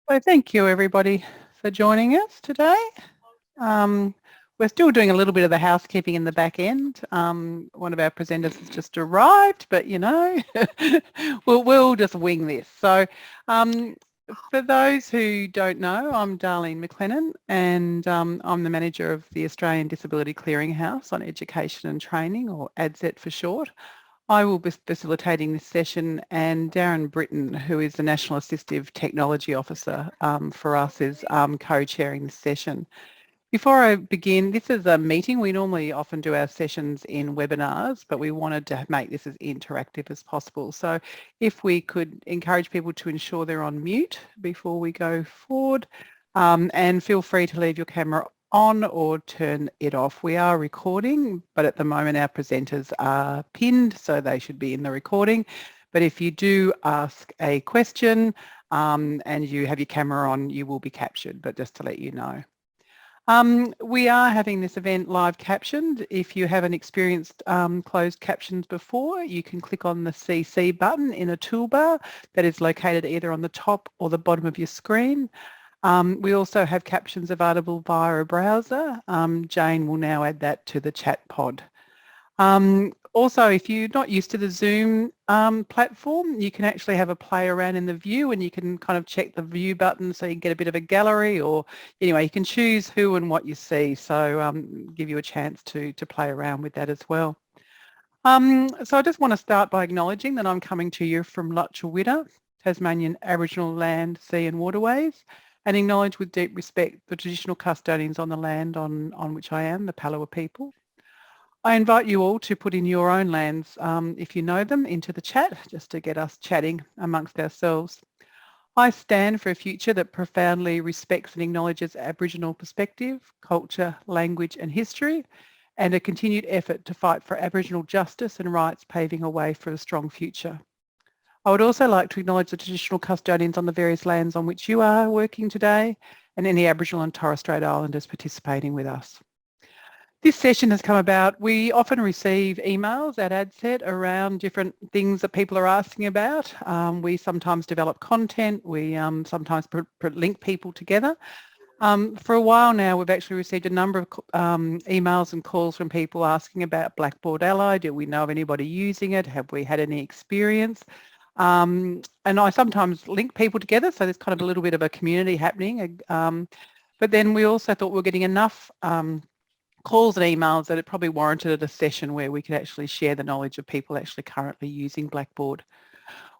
So thank you everybody for joining us today. Um, we're still doing a little bit of the housekeeping in the back end. One of our presenters has just arrived, but we'll just wing this. So for those who don't know, I'm Darlene McLennan and I'm the manager of the Australian Disability Clearinghouse on Education and Training, or ADCET for short. I will be facilitating this session, and Darren Britton, who is the National Assistive Technology Officer for us, is co-chairing this session. Before I begin, this is a meeting. We normally often do our sessions in webinars, but we wanted to make this as interactive as possible. So if we could encourage people to ensure they're on mute before we go forward, and feel free to leave your camera on or turn it off. We are recording, but at the moment our presenters are pinned, so they should be in the recording. But if you do ask a question and you have your camera on, you will be captured, but just to let you know. We are having this event live captioned. If you haven't experienced closed captions before, you can click on the CC button in a toolbar that is located either on the top or the bottom of your screen. We also have captions available via a browser. Jane will now add that to the chat pod. Also, if you're not used to the Zoom platform, you can actually have a play around in the view, and you can kind of check the view button so you can get a bit of a gallery, or anyway, you can choose who and what you see. So give you a chance to play around with that as well. So I just want to start by acknowledging that I'm coming to you from Lutcha Tasmanian Aboriginal Land, Sea and Waterways, and acknowledge with deep respect the traditional custodians on the land on which I am, the Palawa people. I invite you all to put in your own lands, if you know them, into the chat, just to get us chatting amongst ourselves. I stand for a future that profoundly respects and acknowledges Aboriginal perspective, culture, language and history, and a continued effort to fight for Aboriginal justice and rights, paving a way for a strong future. I would also like to acknowledge the traditional custodians on the various lands on which you are working today, and any Aboriginal and Torres Strait Islanders participating with us. This session has come about. We often receive emails at ADCET around different things that people are asking about. We sometimes develop content. We sometimes link people together. For a while now, we've actually received a number of emails and calls from people asking about Blackboard Ally. Do we know of anybody using it? Have we had any experience? And I sometimes link people together, so there's kind of a little bit of a community happening. But then we also thought we were getting enough calls and emails that it probably warranted a session where we could actually share the knowledge of people actually currently using Blackboard.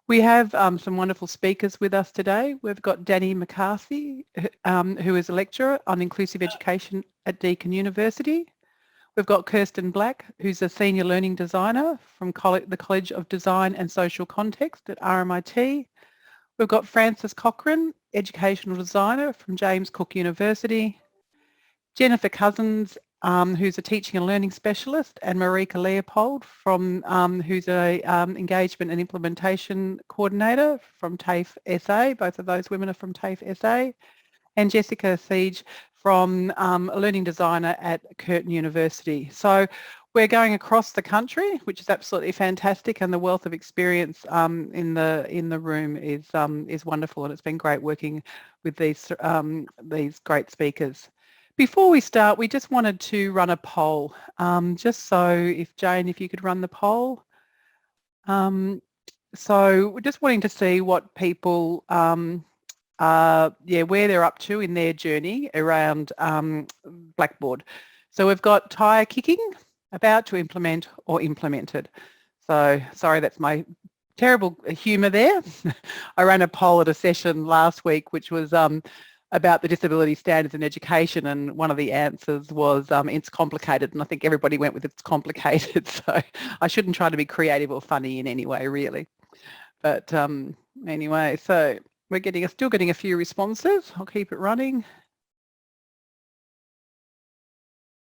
We have some wonderful speakers with us today. We've got Danny McCarthy, who is a lecturer on inclusive education at Deakin University. We've got Kirsten Black, who's a senior learning designer from the College of Design and Social Context at RMIT. We've got Frances Cochrane, educational designer from James Cook University. Jennifer Cousins, who's a teaching and learning specialist, and Marika Leopold, who's a engagement and implementation coordinator from TAFE SA. Both of those women are from TAFE SA. And Jessica Siege from a learning designer at Curtin University. So we're going across the country, which is absolutely fantastic, and the wealth of experience in the room is wonderful, and it's been great working with these great speakers. Before we start, we just wanted to run a poll, just so if you could run the poll. So we're just wanting to see what people, where they're up to in their journey around Blackboard. So we've got tire kicking, about to implement or implemented. So sorry, that's my terrible humour there. I ran a poll at a session last week, which was about the disability standards in education, and one of the answers was it's complicated, and I think everybody went with it's complicated, so I shouldn't try to be creative or funny in any way really. But anyway, so we're still getting a few responses. I'll keep it running.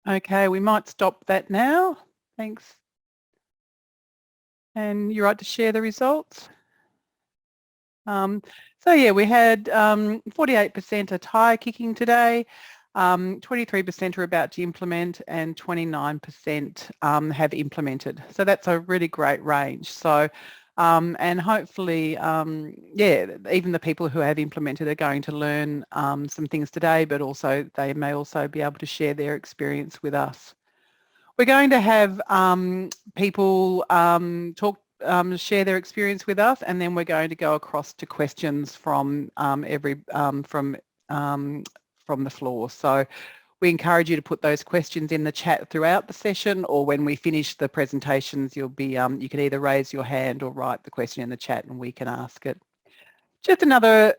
Okay, we might stop that now. Thanks. And you're right to share the results. So yeah, we had 48% are tire kicking today, 23% are about to implement, and 29% have implemented. So that's a really great range. So and hopefully, yeah, even the people who have implemented are going to learn some things today, but also they may also be able to share their experience with us. We're going to have people share their experience with us, and then we're going to go across to questions from from the floor. So we encourage you to put those questions in the chat throughout the session, or when we finish the presentations, you'll be you can either raise your hand or write the question in the chat, and we can ask it. Just another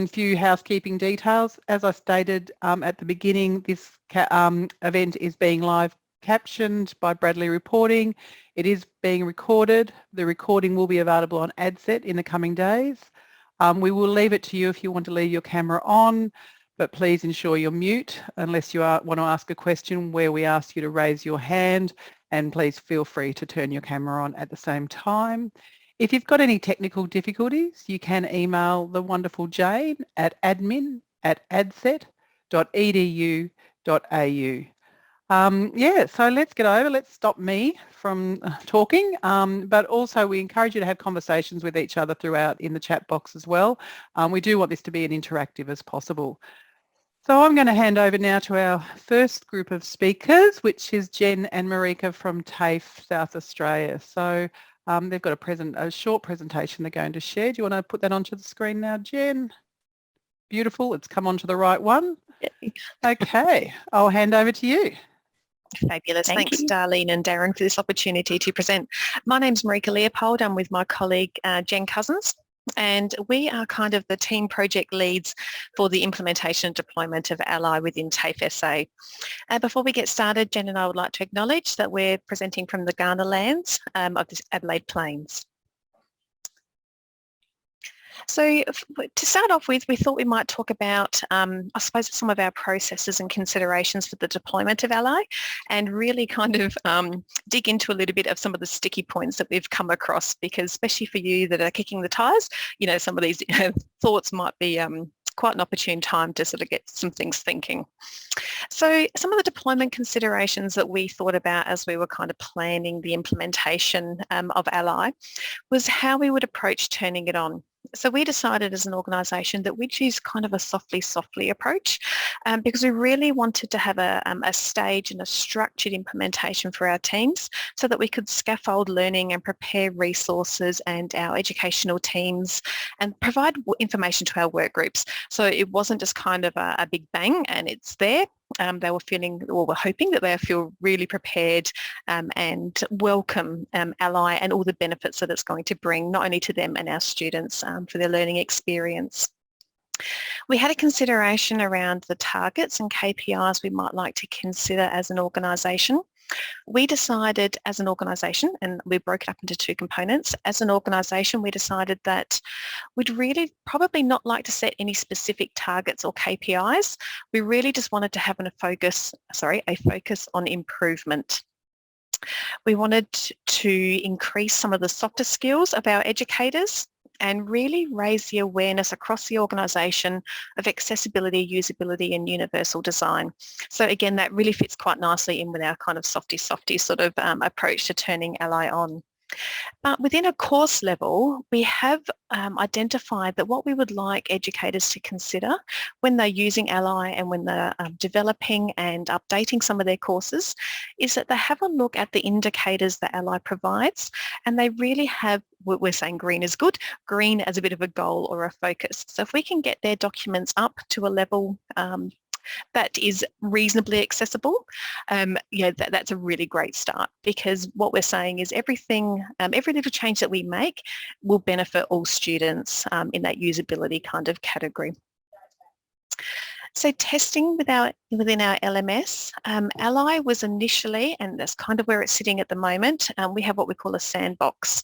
few housekeeping details. As I stated at the beginning, this event is being live captioned by Bradley Reporting. It is being recorded. The recording will be available on AdSet in the coming days. We will leave it to you if you want to leave your camera on, but please ensure you're mute unless you want to ask a question where we ask you to raise your hand, and please feel free to turn your camera on at the same time. If you've got any technical difficulties, you can email the wonderful Jane at admin@adset.edu.au. Yeah, so let's stop me from talking, but also we encourage you to have conversations with each other throughout in the chat box as well. We do want this to be as interactive as possible. So I'm going to hand over now to our first group of speakers, which is Jen and Marika from TAFE South Australia. So they've got a short presentation they're going to share. Do you want to put that onto the screen now, Jen? Beautiful, it's come onto the right one. Okay, I'll hand over to you. Fabulous. Thanks, Darlene and Darren, for this opportunity to present. My name's Marika Leopold. I'm with my colleague Jen Cousins, and we are kind of the team project leads for the implementation and deployment of Ally within TAFE SA. Before we get started, Jen and I would like to acknowledge that we're presenting from the Kaurna lands of the Adelaide Plains. So to start off with, we thought we might talk about, I suppose, some of our processes and considerations for the deployment of Ally, and really kind of dig into a little bit of some of the sticky points that we've come across, because especially for you that are kicking the tires, you know, some of these thoughts might be quite an opportune time to sort of get some things thinking. So some of the deployment considerations that we thought about as we were kind of planning the implementation of Ally was how we would approach turning it on. So we decided as an organisation that we'd use kind of a softly approach because we really wanted to have a stage and a structured implementation for our teams so that we could scaffold learning and prepare resources and our educational teams and provide information to our work groups. So it wasn't just kind of a big bang and it's there. They were feeling, or were hoping that they feel really prepared and welcome Ally and all the benefits that it's going to bring, not only to them and our students for their learning experience. We had a consideration around the targets and KPIs we might like to consider as an organisation. We decided as an organisation, and we broke it up into two components, as an organisation we decided that we'd really probably not like to set any specific targets or KPIs. We really just wanted to have a focus on improvement. We wanted to increase some of the softer skills of our educators and really raise the awareness across the organisation of accessibility, usability and universal design. So again, that really fits quite nicely in with our kind of softy sort of approach to turning Ally on. But within a course level, we have identified that what we would like educators to consider when they're using Ally and when they're developing and updating some of their courses is that they have a look at the indicators that Ally provides, and they really have, we're saying green is good, green as a bit of a goal or a focus. So if we can get their documents up to a level that is reasonably accessible, that's a really great start, because what we're saying is everything, every little change that we make will benefit all students in that usability kind of category. So testing within our LMS, Ally was initially, and that's kind of where it's sitting at the moment, we have what we call a sandbox.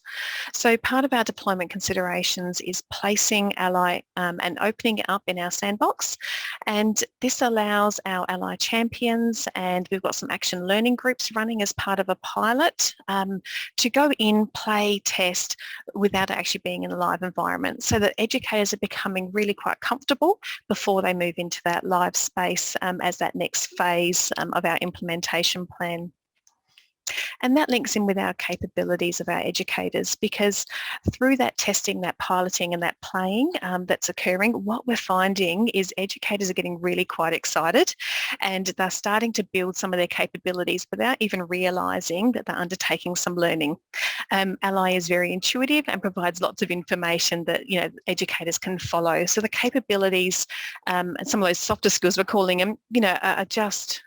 So part of our deployment considerations is placing Ally and opening it up in our sandbox, and this allows our Ally champions, and we've got some action learning groups running as part of a pilot to go in, play, test without actually being in a live environment, so that educators are becoming really quite comfortable before they move into that live space as that next phase of our implementation plan. And that links in with our capabilities of our educators, because through that testing, that piloting and that playing that's occurring, what we're finding is educators are getting really quite excited, and they're starting to build some of their capabilities without even realising that they're undertaking some learning. Ally is very intuitive and provides lots of information that educators can follow. So the capabilities and some of those softer skills, we're calling them, are just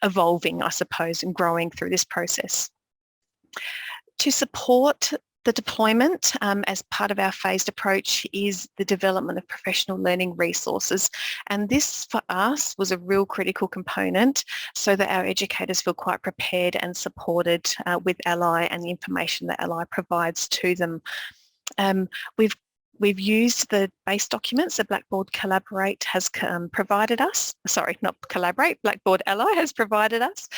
evolving, I suppose, and growing through this process. To support the deployment as part of our phased approach is the development of professional learning resources, and this for us was a real critical component so that our educators feel quite prepared and supported with Ally and the information that Ally provides to them. We've used the base documents that Blackboard Collaborate has provided us. Sorry, not Collaborate, Blackboard Ally has provided us,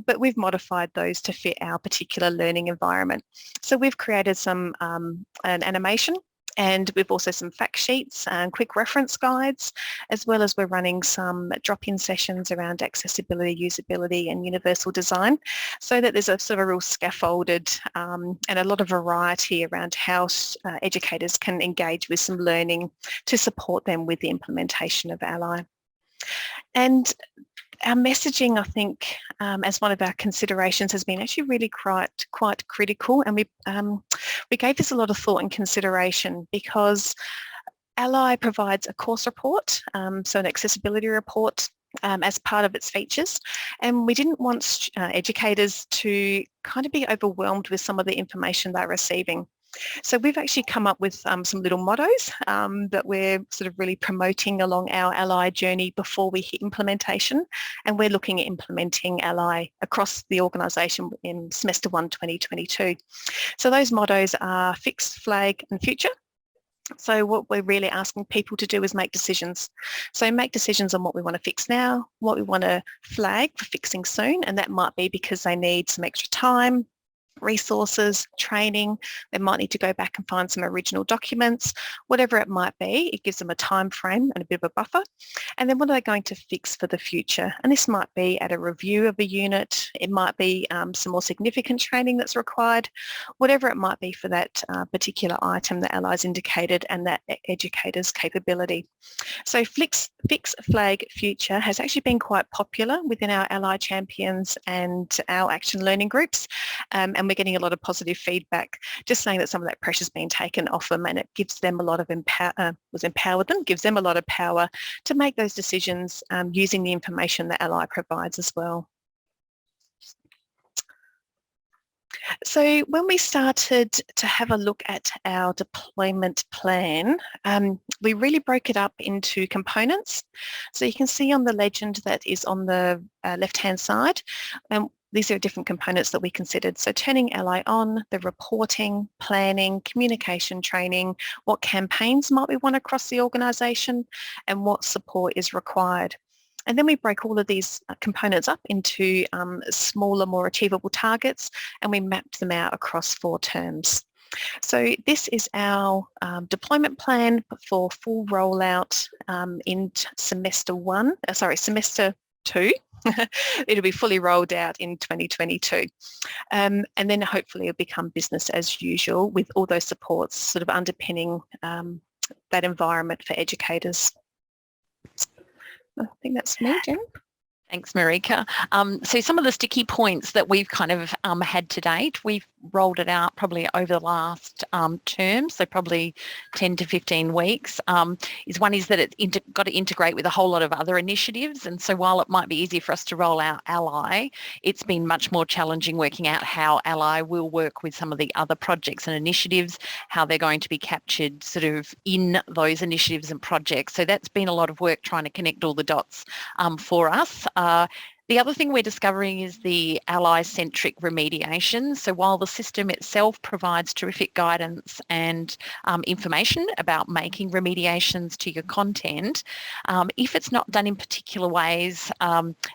but we've modified those to fit our particular learning environment. So we've created some an animation, and we've also some fact sheets and quick reference guides, as well as we're running some drop-in sessions around accessibility, usability and universal design, so that there's a sort of a real scaffolded and a lot of variety around how educators can engage with some learning to support them with the implementation of Ally. And our messaging, I think, as one of our considerations has been actually really quite critical, and we gave this a lot of thought and consideration, because Ally provides a course report, so an accessibility report as part of its features, and we didn't want educators to kind of be overwhelmed with some of the information they're receiving. So we've actually come up with some little mottos that we're sort of really promoting along our Ally journey before we hit implementation, and we're looking at implementing Ally across the organisation in semester 1 2022. So those mottos are fix, flag and future. So what we're really asking people to do is make decisions. So make decisions on what we want to fix now, what we want to flag for fixing soon, and that might be because they need some extra time, resources, training, they might need to go back and find some original documents, whatever it might be. It gives them a time frame and a bit of a buffer. And then what are they going to fix for the future? And this might be at a review of a unit, it might be some more significant training that's required, whatever it might be for that particular item that Ally's indicated and that educator's capability. So fix, flag, future has actually been quite popular within our Ally champions and our action learning groups, and we're getting a lot of positive feedback, just saying that some of that pressure's been taken off them, and it gives them a lot of gives them a lot of power to make those decisions using the information that Ally provides as well. So when we started to have a look at our deployment plan, we really broke it up into components. So you can see on the legend that is on the left-hand side, these are different components that we considered. So turning Ally on, the reporting, planning, communication training, what campaigns might we want across the organisation, and what support is required. And then we break all of these components up into smaller, more achievable targets, and we mapped them out across 4 terms. So this is our deployment plan for full rollout in semester 2. It'll be fully rolled out in 2022. And then hopefully it'll become business as usual with all those supports sort of underpinning that environment for educators. I think that's me, Jen. Thanks, Marika. So some of the sticky points that we've kind of had to date, we've rolled it out probably over the last term, so probably 10 to 15 weeks, is that it's got to integrate with a whole lot of other initiatives. And so while it might be easy for us to roll out Ally, it's been much more challenging working out how Ally will work with some of the other projects and initiatives, how they're going to be captured sort of in those initiatives and projects. So that's been a lot of work trying to connect all the dots for us. The other thing we're discovering is the Ally-centric remediation. So while the system itself provides terrific guidance and information about making remediations to your content, if it's not done in particular ways,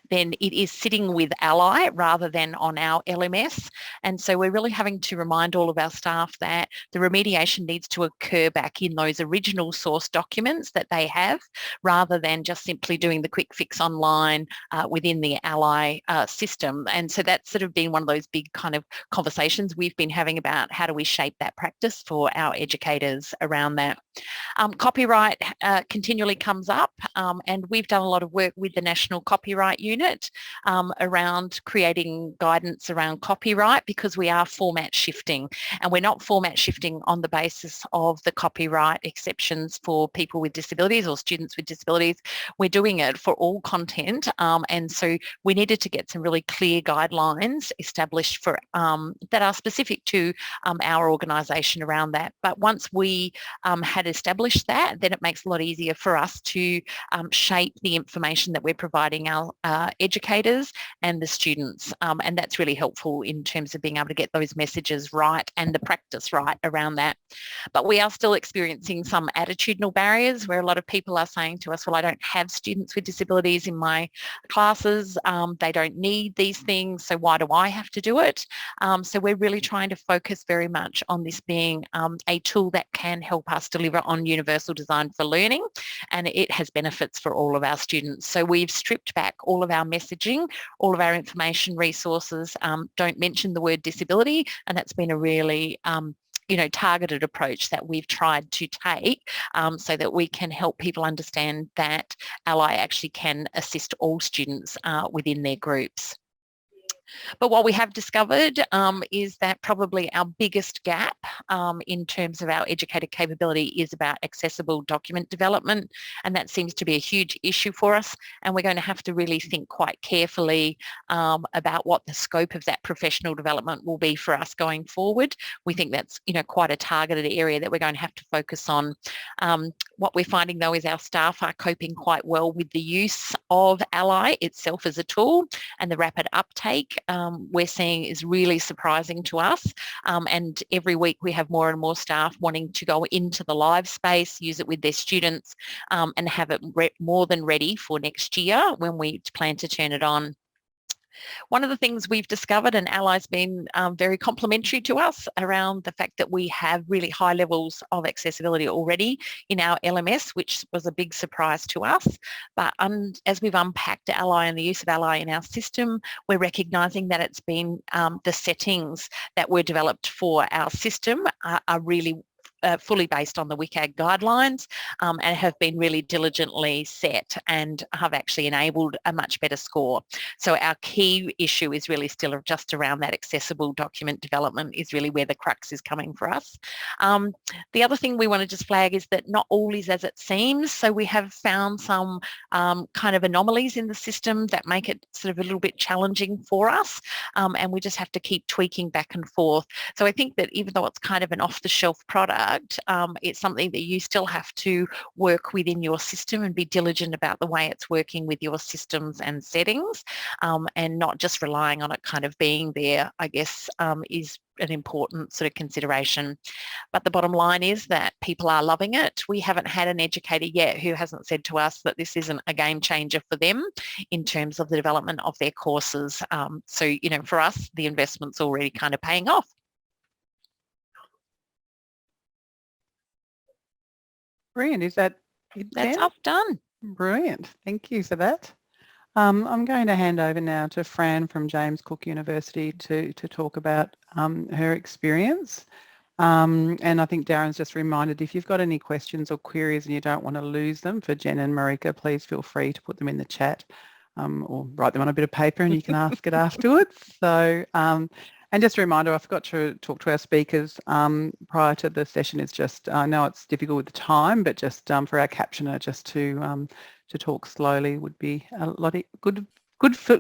then it is sitting with Ally rather than on our LMS. And so we're really having to remind all of our staff that the remediation needs to occur back in those original source documents that they have, rather than just simply doing the quick fix online within the Ally system. And so that's sort of been one of those big kind of conversations we've been having about how do we shape that practice for our educators around that. Copyright continually comes up, and we've done a lot of work with the National Copyright Unit around creating guidance around copyright, because we are format shifting, and we're not format shifting on the basis of the copyright exceptions for people with disabilities or students with disabilities. We're doing it for all content, and so we needed to get some really clear guidelines established for that are specific to our organisation around that. But once we had established that, then it makes it a lot easier for us to shape the information that we're providing our educators and the students, and that's really helpful in terms of being able to get those messages right and the practice right around that. But we are still experiencing some attitudinal barriers where a lot of people are saying to us, well, I don't have students with disabilities in my classes, they don't need these things, so why do I have to do it? So we're really trying to focus very much on this being a tool that can help us deliver on universal design for learning, and it has benefits for all of our students. So we've stripped back all of our messaging, all of our information resources don't mention the word disability, and that's been a really targeted approach that we've tried to take so that we can help people understand that Ally actually can assist all students within their groups. But what we have discovered is that probably our biggest gap in terms of our educator capability is about accessible document development, and that seems to be a huge issue for us, and we're going to have to really think quite carefully about what the scope of that professional development will be for us going forward. We think that's quite a targeted area that we're going to have to focus on. What we're finding though is our staff are coping quite well with the use of Ally itself as a tool, and the rapid uptake we're seeing is really surprising to us, and every week we have more and more staff wanting to go into the live space, use it with their students, and have it more than ready for next year when we plan to turn it on. One of the things we've discovered, and Ally's been very complimentary to us around the fact that we have really high levels of accessibility already in our LMS, which was a big surprise to us. But as we've unpacked Ally and the use of Ally in our system, we're recognising that it's been the settings that were developed for our system are really fully based on the WCAG guidelines and have been really diligently set and have actually enabled a much better score. So our key issue is really still just around that accessible document development is really where the crux is coming for us. The other thing we want to just flag is that not all is as it seems. So we have found some kind of anomalies in the system that make it sort of a little bit challenging for us, and we just have to keep tweaking back and forth. So I think that even though it's kind of an off-the-shelf product, it's something that you still have to work within your system and be diligent about the way it's working with your systems and settings, and not just relying on it kind of being there, I guess, is an important sort of consideration. But the bottom line is that people are loving it. We haven't had an educator yet who hasn't said to us that this isn't a game changer for them in terms of the development of their courses. So, for us, the investment's already kind of paying off. Brilliant. Is that it? That's up, done. Brilliant. Thank you for that. I'm going to hand over now to Fran from James Cook University to talk about her experience. And I think Darren's just reminded, if you've got any questions or queries and you don't want to lose them for Jen and Marika, please feel free to put them in the chat or write them on a bit of paper and you can ask it afterwards. So, and just a reminder, I forgot to talk to our speakers prior to the session. It's just, I know it's difficult with the time, but just for our captioner, just to talk slowly would be a lot of good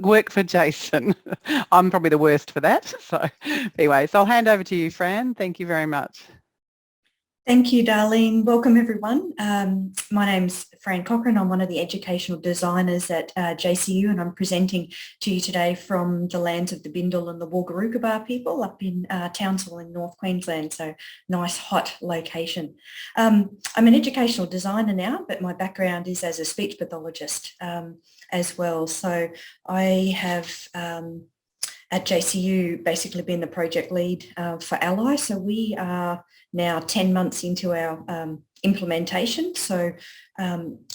work for Jason. I'm probably the worst for that. So anyway, so I'll hand over to you, Fran. Thank you very much. Thank you, Darlene. Welcome, everyone. My name's Fran Cochrane. I'm one of the educational designers at JCU, and I'm presenting to you today from the lands of the Bindal and the Wulgurukaba people up in Townsville in North Queensland, so nice, hot location. I'm an educational designer now, but my background is as a speech pathologist as well. So I have at JCU basically been the project lead for Ally. So we are now 10 months into our implementation. So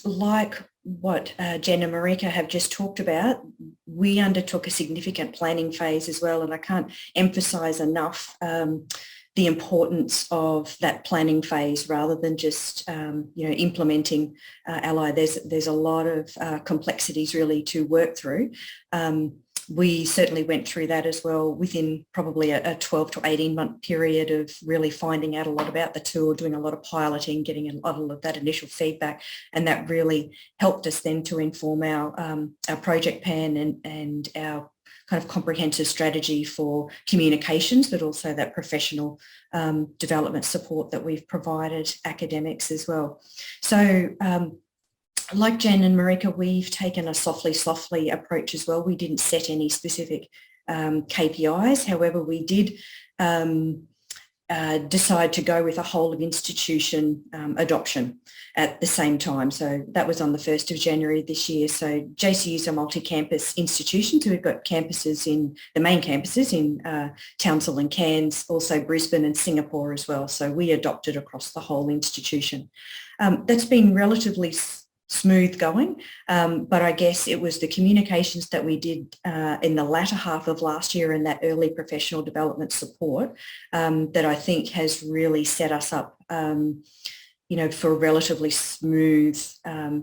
like what Jen and Marika have just talked about, we undertook a significant planning phase as well, and I can't emphasise enough the importance of that planning phase rather than just implementing Ally. There's a lot of complexities really to work through. We certainly went through that as well within probably a 12 to 18 month period of really finding out a lot about the tool, doing a lot of piloting, getting a lot of that initial feedback, and that really helped us then to inform our project plan and our kind of comprehensive strategy for communications, but also that professional development support that we've provided academics as well. So like Jen and Marika, we've taken a softly approach as well. We didn't set any specific KPIs. However, we did decide to go with a whole of institution adoption at the same time. So that was on the 1st of January this year. So JCU is a multi-campus institution. So we've got campuses the main campuses in Townsville and Cairns, also Brisbane and Singapore as well. So we adopted across the whole institution. That's been relatively smooth going, but I guess it was the communications that we did in the latter half of last year and that early professional development support that I think has really set us up for a relatively smooth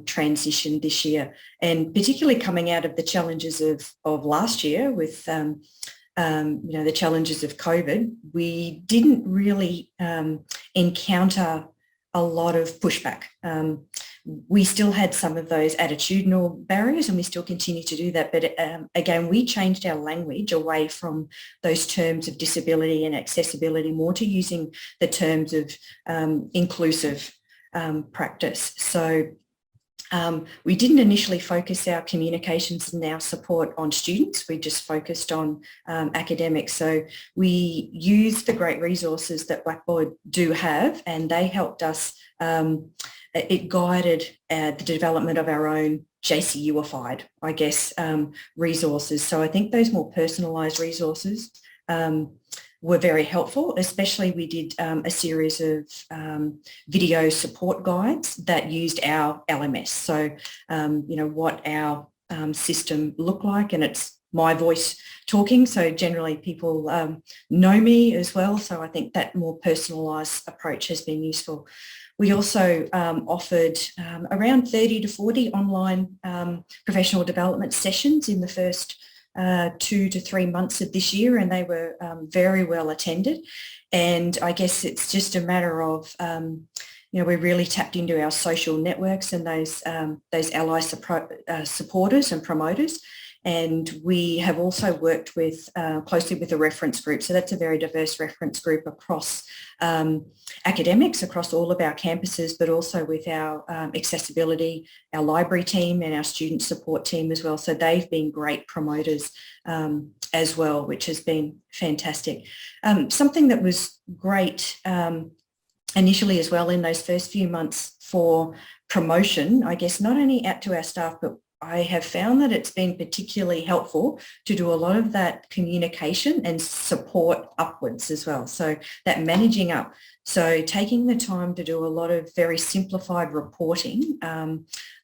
transition this year, and particularly coming out of the challenges of last year with the challenges of COVID. We didn't really encounter a lot of pushback. We still had some of those attitudinal barriers, and we still continue to do that. But again, we changed our language away from those terms of disability and accessibility more to using the terms of inclusive practice. So we didn't initially focus our communications and our support on students. We just focused on academics. So we used the great resources that Blackboard do have, and they helped us. It guided the development of our own JCUified, I guess, resources. So I think those more personalised resources were very helpful. Especially we did a series of video support guides that used our LMS. So, what our system looked like, and it's my voice talking. So generally people know me as well. So I think that more personalised approach has been useful. We also offered around 30 to 40 online professional development sessions in the first 2 to 3 months of this year, and they were very well attended. And I guess it's just a matter of, we really tapped into our social networks and those ally supporters and promoters. And we have also worked with closely with a reference group. So that's a very diverse reference group across academics, across all of our campuses, but also with our accessibility, our library team and our student support team as well. So they've been great promoters as well, which has been fantastic. Something that was great initially as well in those first few months for promotion, I guess, not only out to our staff, but I have found that it's been particularly helpful to do a lot of that communication and support upwards as well. So that managing up. So taking the time to do a lot of very simplified reporting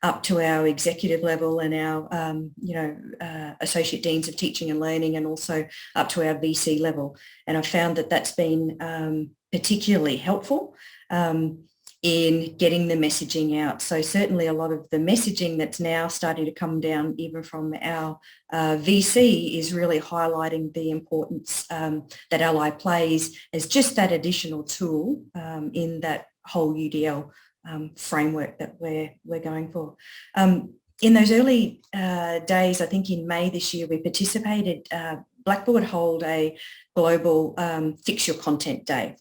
up to our executive level and our, associate deans of teaching and learning, and also up to our VC level. And I found that that's been particularly helpful in getting the messaging out. So certainly a lot of the messaging that's now starting to come down even from our VC is really highlighting the importance that Ally plays as just that additional tool in that whole UDL framework that we're going for. In those early days, I think in May this year, we participated, Blackboard hold a global Fix Your Content Day.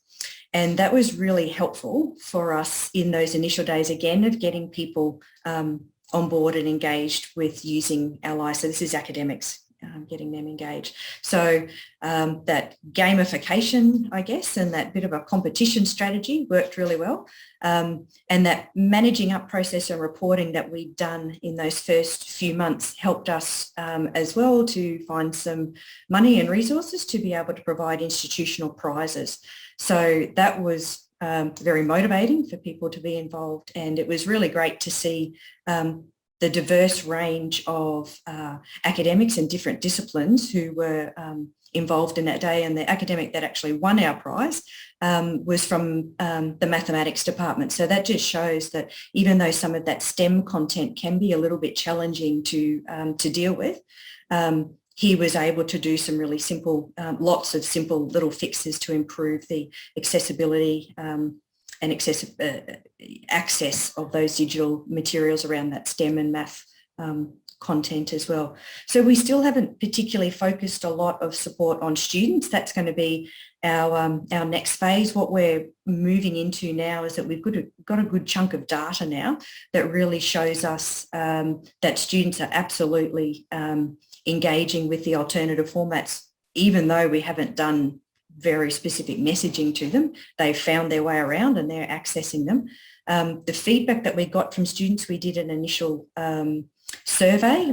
And that was really helpful for us in those initial days, again, of getting people on board and engaged with using Ally. So this is academics, getting them engaged. So that gamification, I guess, and that bit of a competition strategy worked really well. And that managing up process and reporting that we'd done in those first few months helped us as well to find some money and resources to be able to provide institutional prizes. So that was very motivating for people to be involved, and it was really great to see the diverse range of academics and different disciplines who were involved in that day. And the academic that actually won our prize was from the mathematics department. So that just shows that even though some of that STEM content can be a little bit challenging to deal with, he was able to do some really simple, lots of simple little fixes to improve the accessibility and access of those digital materials around that STEM and math content as well. So we still haven't particularly focused a lot of support on students. That's going to be our next phase. What we're moving into now is that we've got a good chunk of data now that really shows us that students are absolutely engaging with the alternative formats, even though we haven't done very specific messaging to them. They've found their way around and they're accessing them. The feedback that we got from students, we did an initial survey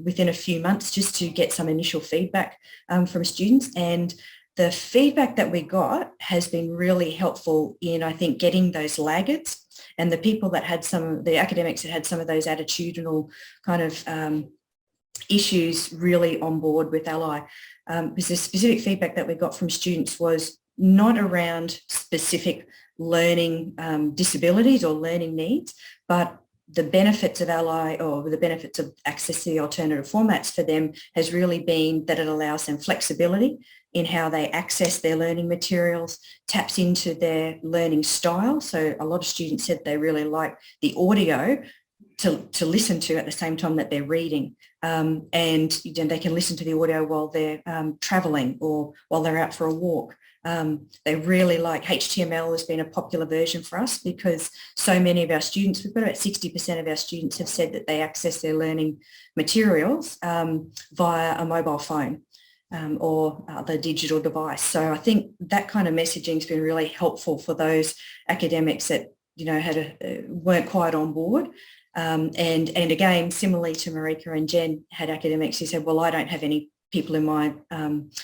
within a few months just to get some initial feedback from students, and the feedback that we got has been really helpful in, I think, getting those laggards and the people that had the academics that had some of those attitudinal kind of issues really on board with Ally. Because the specific feedback that we got from students was not around specific learning disabilities or learning needs, but the benefits of Ally, or the benefits of access to the alternative formats for them, has really been that it allows them flexibility in how they access their learning materials, taps into their learning style. So a lot of students said they really like the audio to listen to at the same time that they're reading. And they can listen to the audio while they're travelling or while they're out for a walk. They really like HTML. Has been a popular version for us because so many of our students, we've got about 60% of our students have said that they access their learning materials via a mobile phone or the digital device. So I think that kind of messaging has been really helpful for those academics that, weren't quite on board. And again, similarly to Marika and Jen, had academics who said, well, I don't have any people in my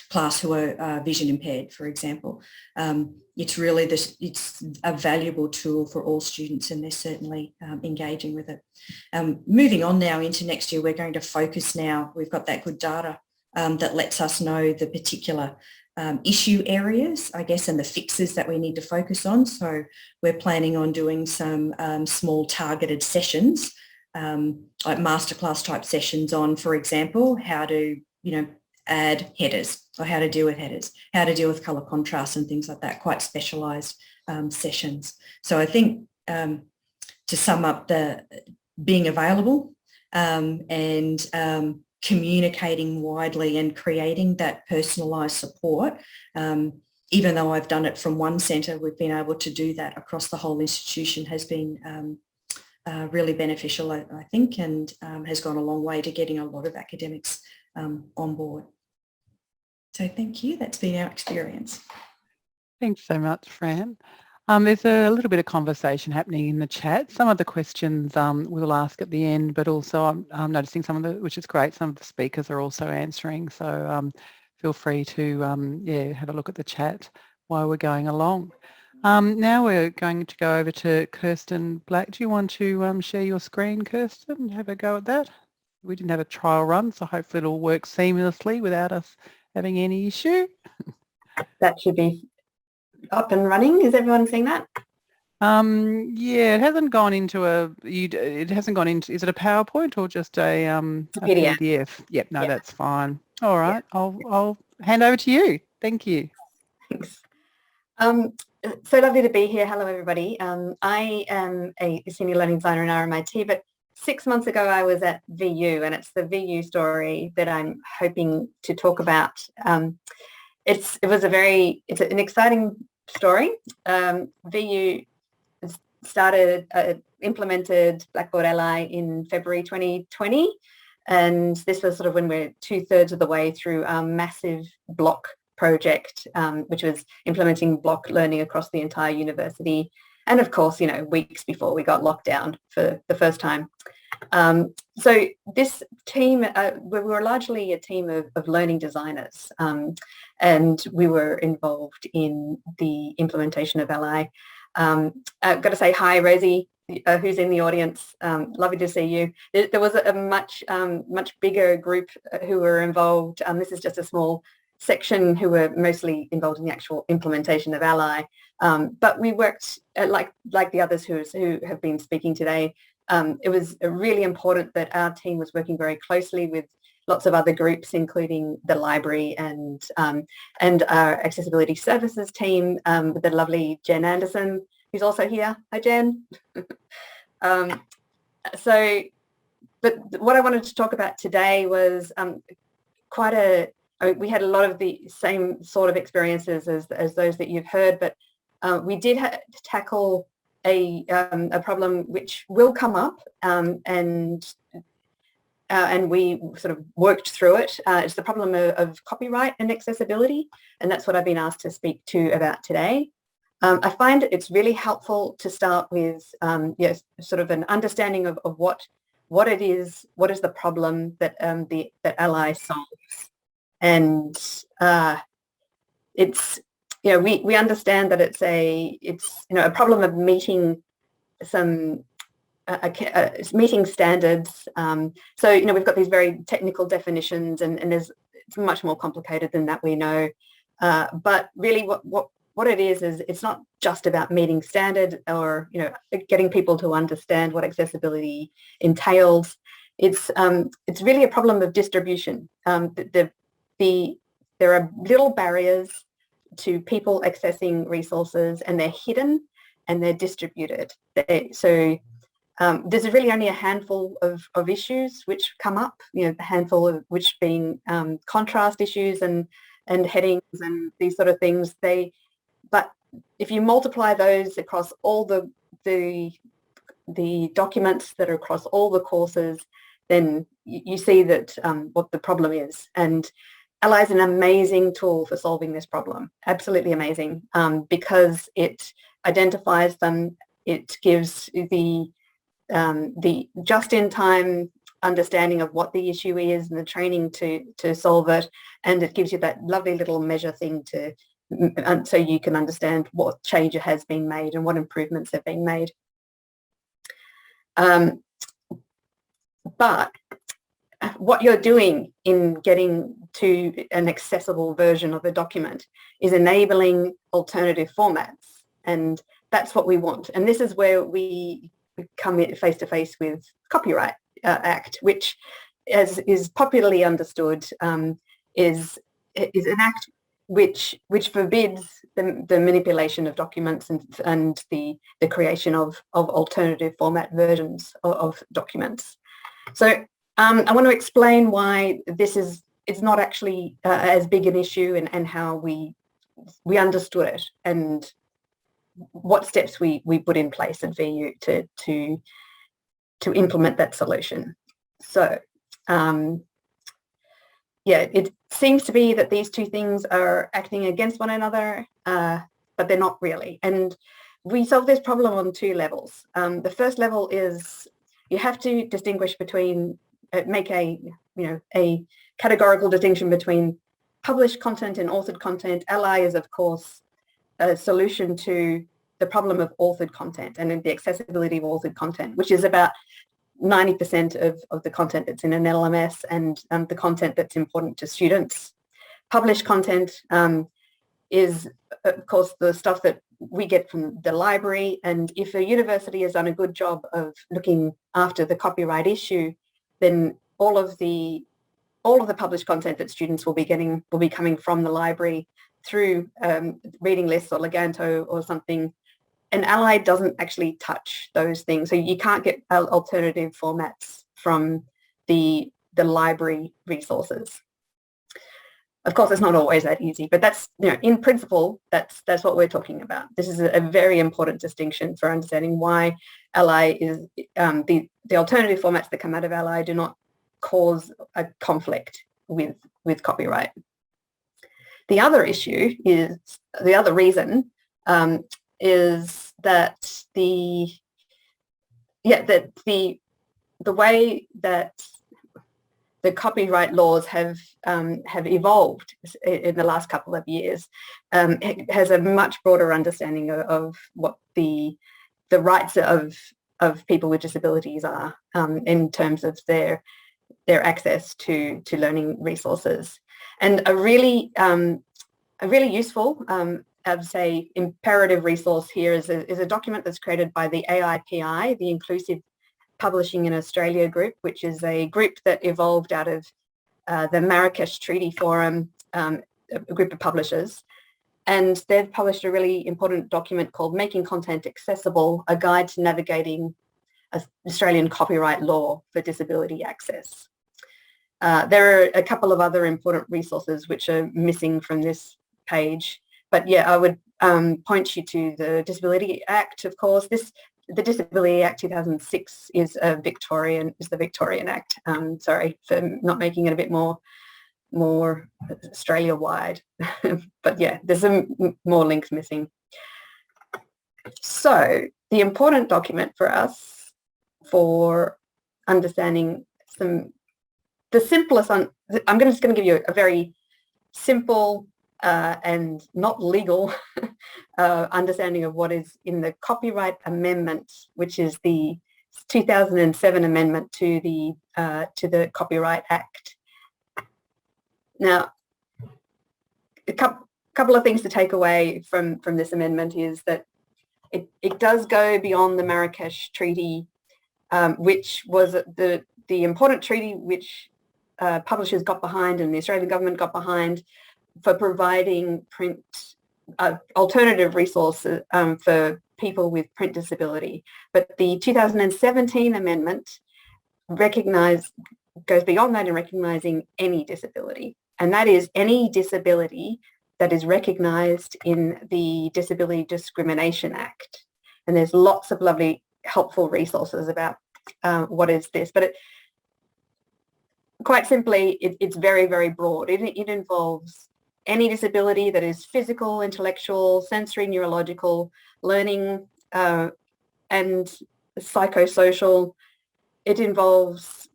class who are vision impaired, for example. It's really it's a valuable tool for all students, and they're certainly engaging with it. Moving on now into next year, we're going to focus now. We've got that good data that lets us know the particular issue areas, I guess, and the fixes that we need to focus on. So we're planning on doing some small targeted sessions, like masterclass type sessions on, for example, how to, add headers, or how to deal with headers, how to deal with colour contrast and things like that, quite specialised sessions. So I think to sum up, the being available and communicating widely and creating that personalised support. Even though I've done it from one centre, we've been able to do that across the whole institution, has been really beneficial, I think, and has gone a long way to getting a lot of academics on board. So thank you. That's been our experience. Thanks so much, Fran. There's a little bit of conversation happening in the chat. Some of the questions we will ask at the end, but also I'm noticing some of the, which is great, some of the speakers are also answering. So feel free to have a look at the chat while we're going along. Now we're going to go over to Kirsten Black. Do you want to share your screen, Kirsten? Have a go at that. We didn't have a trial run, so hopefully it'll work seamlessly without us having any issue. That should be up and running. Is everyone seeing that? Yeah, it hasn't gone into it hasn't gone into, is it a PowerPoint or just a PDF? Yep, no, that's fine. All right, yeah. I'll hand over to you. Thank you. Thanks. So lovely to be here. Hello, everybody. I am a senior learning designer in RMIT, but 6 months ago I was at VU, and it's the VU story that I'm hoping to talk about. It's an exciting story. VU implemented Blackboard Ally in February 2020, and this was sort of when we're 2/3 of the way through our massive block project, which was implementing block learning across the entire university. And of course, weeks before we got locked down for the first time. So this team, we were largely a team of learning designers, and we were involved in the implementation of Ally. I've got to say hi, Rosie who's in the audience, lovely to see you. There was a much bigger group who were involved. This is just a small section who were mostly involved in the actual implementation of Ally. But we worked, like the others who have been speaking today, it was really important that our team was working very closely with lots of other groups, including the library and our accessibility services team with the lovely Jen Anderson, who's also here. Hi, Jen. But what I wanted to talk about today was we had a lot of the same sort of experiences as those that you've heard, but we did tackle a problem which will come up, and we sort of worked through it. It's the problem of copyright and accessibility, and that's what I've been asked to speak to about today. I find it's really helpful to start with sort of an understanding of what it is, what is the problem that that Ally solves, and it's we understand that it's a problem of meeting some meeting standards. So we've got these very technical definitions, and it's much more complicated than that, we know. But really, what it is it's not just about meeting standard or getting people to understand what accessibility entails. It's really a problem of distribution. There are little barriers to people accessing resources, and they're hidden and they're distributed. There's really only a handful of issues which come up, a handful of which being contrast issues and headings and these sort of things. But if you multiply those across all the documents that are across all the courses, then you see that what the problem is. And Ally is an amazing tool for solving this problem, absolutely amazing, because it identifies them, it gives the just-in-time understanding of what the issue is and the training to solve it, and it gives you that lovely little measure thing so you can understand what change has been made and what improvements have been made. But what you're doing in getting to an accessible version of a document is enabling alternative formats, and that's what we want. And this is where we come face to face with Copyright Act, which, as is popularly understood, is an act which forbids the manipulation of documents and the creation of alternative format versions of documents. So I want to explain why it's not actually as big an issue, and how we understood it, and what steps we put in place at VU to implement that solution. So it seems to be that these two things are acting against one another, but they're not really. And we solve this problem on two levels. The first level is you have to distinguish between, make a categorical distinction between published content and authored content. Ally is, of course, a solution to the problem of authored content and the accessibility of authored content, which is about 90% of the content that's in an LMS and the content that's important to students. Published content is, of course, the stuff that we get from the library, and if a university has done a good job of looking after the copyright issue, then all of the published content that students will be getting will be coming from the library through reading lists or Leganto or something. And Ally doesn't actually touch those things, so you can't get alternative formats from the library resources. Of course, it's not always that easy, but that's, in principle, that's what we're talking about. This is a very important distinction for understanding why Ally is the alternative formats that come out of Ally do not cause a conflict with copyright. The other issue is, the other reason is that the way that the copyright laws have evolved in the last couple of years has a much broader understanding of what the rights of of people with disabilities are in terms of their access to learning resources. And a really useful, I would say, imperative resource here is a document that's created by the AIPI, the Inclusive Publishing in Australia group, which is a group that evolved out of the Marrakesh Treaty Forum, a group of publishers. And they've published a really important document called Making Content Accessible, a guide to navigating Australian copyright law for disability access. There are a couple of other important resources which are missing from this page. But yeah, I would point you to the Disability Act, of course. The Disability Act 2006 is the Victorian Act. Sorry for not making it a bit more Australia-wide. But yeah, there's some more links missing. So the important document for us for understanding the simplest, I'm just going to give you a very simple and not legal understanding of what is in the Copyright Amendment, which is the 2007 amendment to the Copyright Act. Now, a couple of things to take away from this amendment is that it does go beyond the Marrakesh Treaty, which was the important treaty which publishers got behind and the Australian government got behind for providing print alternative resources for people with print disability. But the 2017 amendment goes beyond that in recognising any disability, and that is any disability that is recognised in the Disability Discrimination Act. And there's lots of lovely helpful resources about what is this, but quite simply, it's very, very broad. It involves any disability that is physical, intellectual, sensory, neurological, learning, and psychosocial. It involves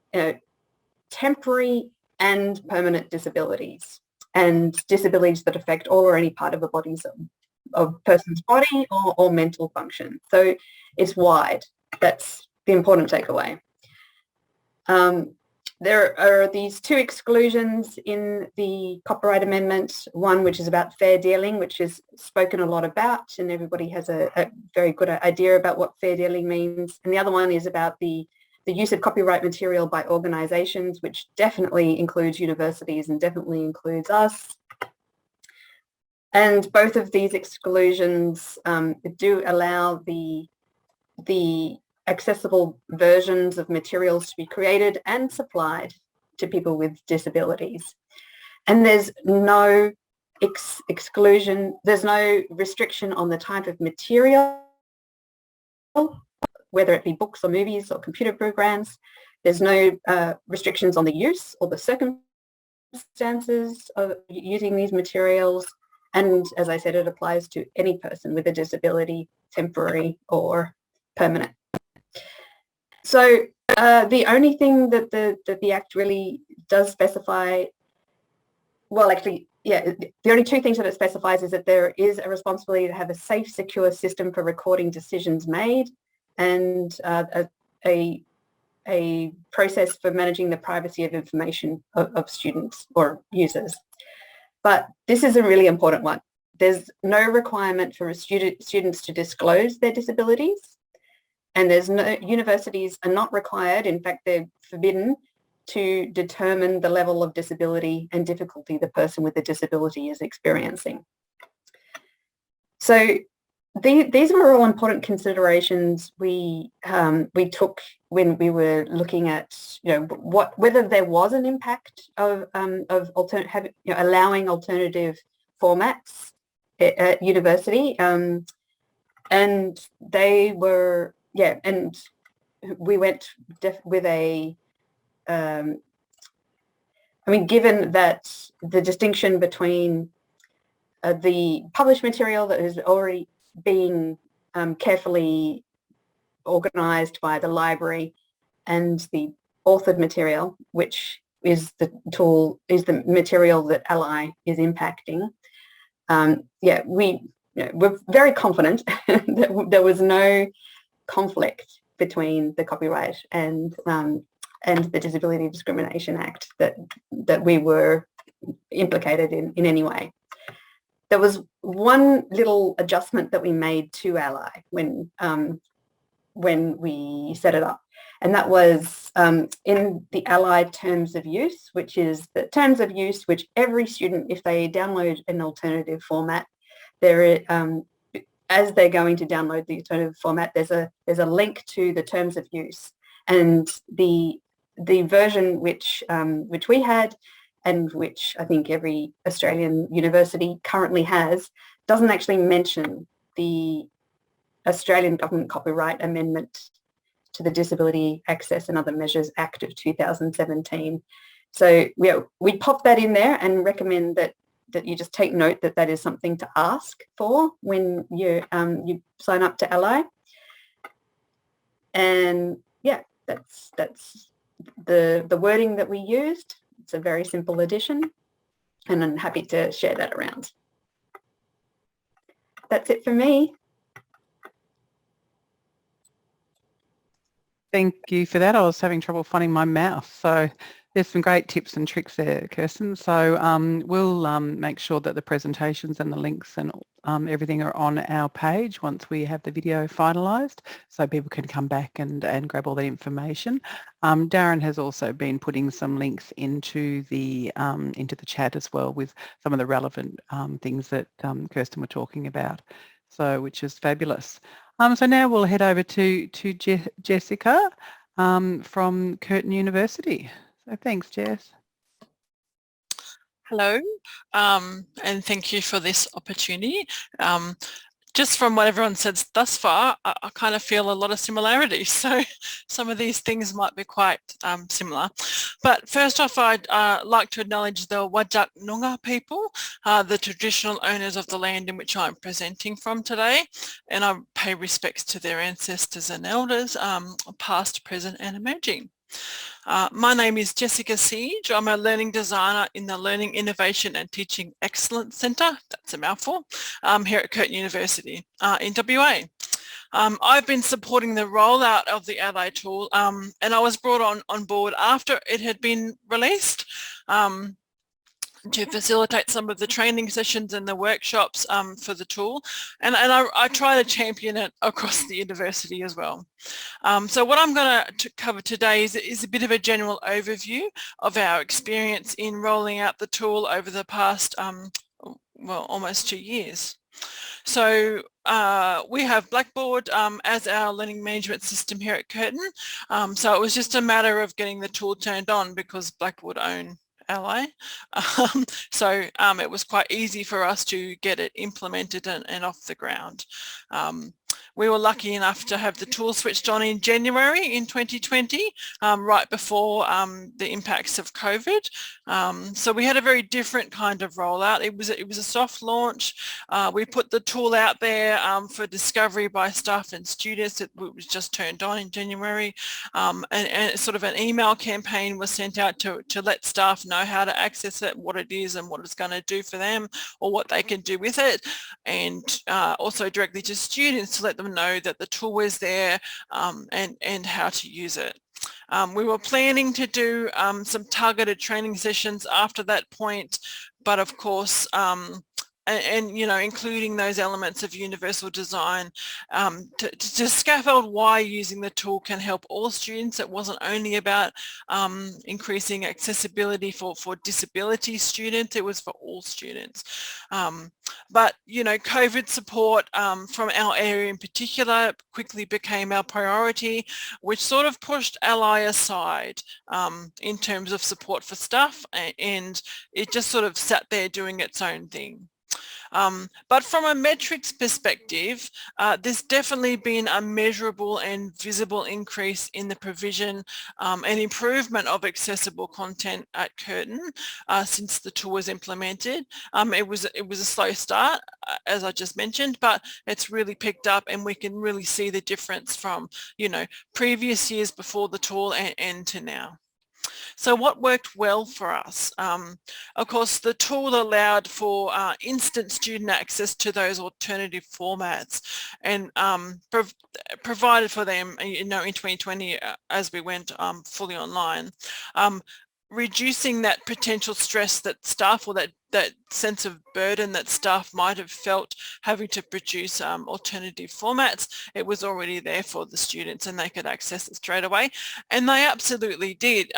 temporary and permanent disabilities, and disabilities that affect all or any part of a person's body or mental function. So it's wide. That's the important takeaway. There are these two exclusions in the Copyright Amendment, one which is about fair dealing, which is spoken a lot about, and everybody has a very good idea about what fair dealing means. And the other one is about the use of copyright material by organisations, which definitely includes universities and definitely includes us. And both of these exclusions do allow the accessible versions of materials to be created and supplied to people with disabilities. And there's no exclusion, there's no restriction on the type of material, whether it be books or movies or computer programs. There's no restrictions on the use or the circumstances of using these materials. And as I said, it applies to any person with a disability, temporary or permanent. So the only thing that the Act really does specify, well, actually, yeah, the only two things that it specifies is that there is a responsibility to have a safe, secure system for recording decisions made, and a process for managing the privacy of information of students or users. But this is a really important one. There's no requirement for students to disclose their disabilities. And universities are not required, in fact, they're forbidden to determine the level of disability and difficulty the person with the disability is experiencing. So these were all important considerations we took when we were looking at, whether there was an impact of allowing alternative formats at university, and they were. Yeah, and we went with given that the distinction between the published material that is already being carefully organised by the library and the authored material, which is the material that ALLi is impacting, we're very confident that there was no conflict between the Copyright and the Disability Discrimination Act that we were implicated in any way. There was one little adjustment that we made to Ally when we set it up, and that was in the Ally Terms of Use, which is the terms of use which every student, if they download an alternative format, as they're going to download the alternative format, there's a link to the terms of use, and the version which we had, and which I think every Australian university currently has, doesn't actually mention the Australian Government Copyright Amendment to the Disability Access and Other Measures Act of 2017. So we pop that in there and recommend that you just take note that is something to ask for when you sign up to Ally. And yeah, that's the wording that we used. It's a very simple addition, and I'm happy to share that around. That's it for me. Thank you for that. I was having trouble finding my mouse, so there's some great tips and tricks there, Kirsten. So we'll make sure that the presentations and the links and everything are on our page once we have the video finalised, so people can come back and grab all the information. Darren has also been putting some links into the chat as well, with some of the relevant things that Kirsten were talking about, so which is fabulous. So now we'll head over to Jessica from Curtin University. So thanks, Jess. Hello, and thank you for this opportunity. Just from what everyone said thus far, I kind of feel a lot of similarities. So some of these things might be quite similar. But first off, I'd like to acknowledge the Whadjuk Noongar people, the traditional owners of the land in which I'm presenting from today, and I pay respects to their ancestors and elders, past, present and emerging. My name is Jessica Siege. I'm a learning designer in the Learning Innovation and Teaching Excellence Centre, that's a mouthful, here at Curtin University in WA. I've been supporting the rollout of the Ally tool, and I was brought on board after it had been released to facilitate some of the training sessions and the workshops for the tool, and I try to champion it across the university as well. So what I'm going to cover today is a bit of a general overview of our experience in rolling out the tool over the past, well, almost 2 years. So we have Blackboard as our learning management system here at Curtin. So it was just a matter of getting the tool turned on because Blackboard own Ally. So it was quite easy for us to get it implemented and off the ground. We were lucky enough to have the tool switched on in January in 2020, right before the impacts of COVID. So we had a very different kind of rollout. It was a soft launch. We put the tool out there for discovery by staff and students. It was just turned on in January, and sort of an email campaign was sent out to let staff know how to access it, what it is and what it's going to do for them or what they can do with it, and also directly to students to let them know that the tool was there and how to use it. We were planning to do some targeted training sessions after that point, but of course and you know, including those elements of universal design to scaffold why using the tool can help all students. It wasn't only about increasing accessibility for disability students, it was for all students. But you know, COVID support from our area in particular quickly became our priority, which sort of pushed Ally aside in terms of support for staff, and it just sort of sat there doing its own thing. But from a metrics perspective, there's definitely been a measurable and visible increase in the provision and improvement of accessible content at Curtin since the tool was implemented. It was a slow start, as I just mentioned, but it's really picked up, and we can really see the difference from, you know, previous years before the tool and to now. So what worked well for us? Of course, the tool allowed for instant student access to those alternative formats, and provided for them, in 2020 as we went fully online. Reducing that potential stress that staff, or that sense of burden that staff might have felt having to produce alternative formats. It was already there for the students and they could access it straight away, and they absolutely did.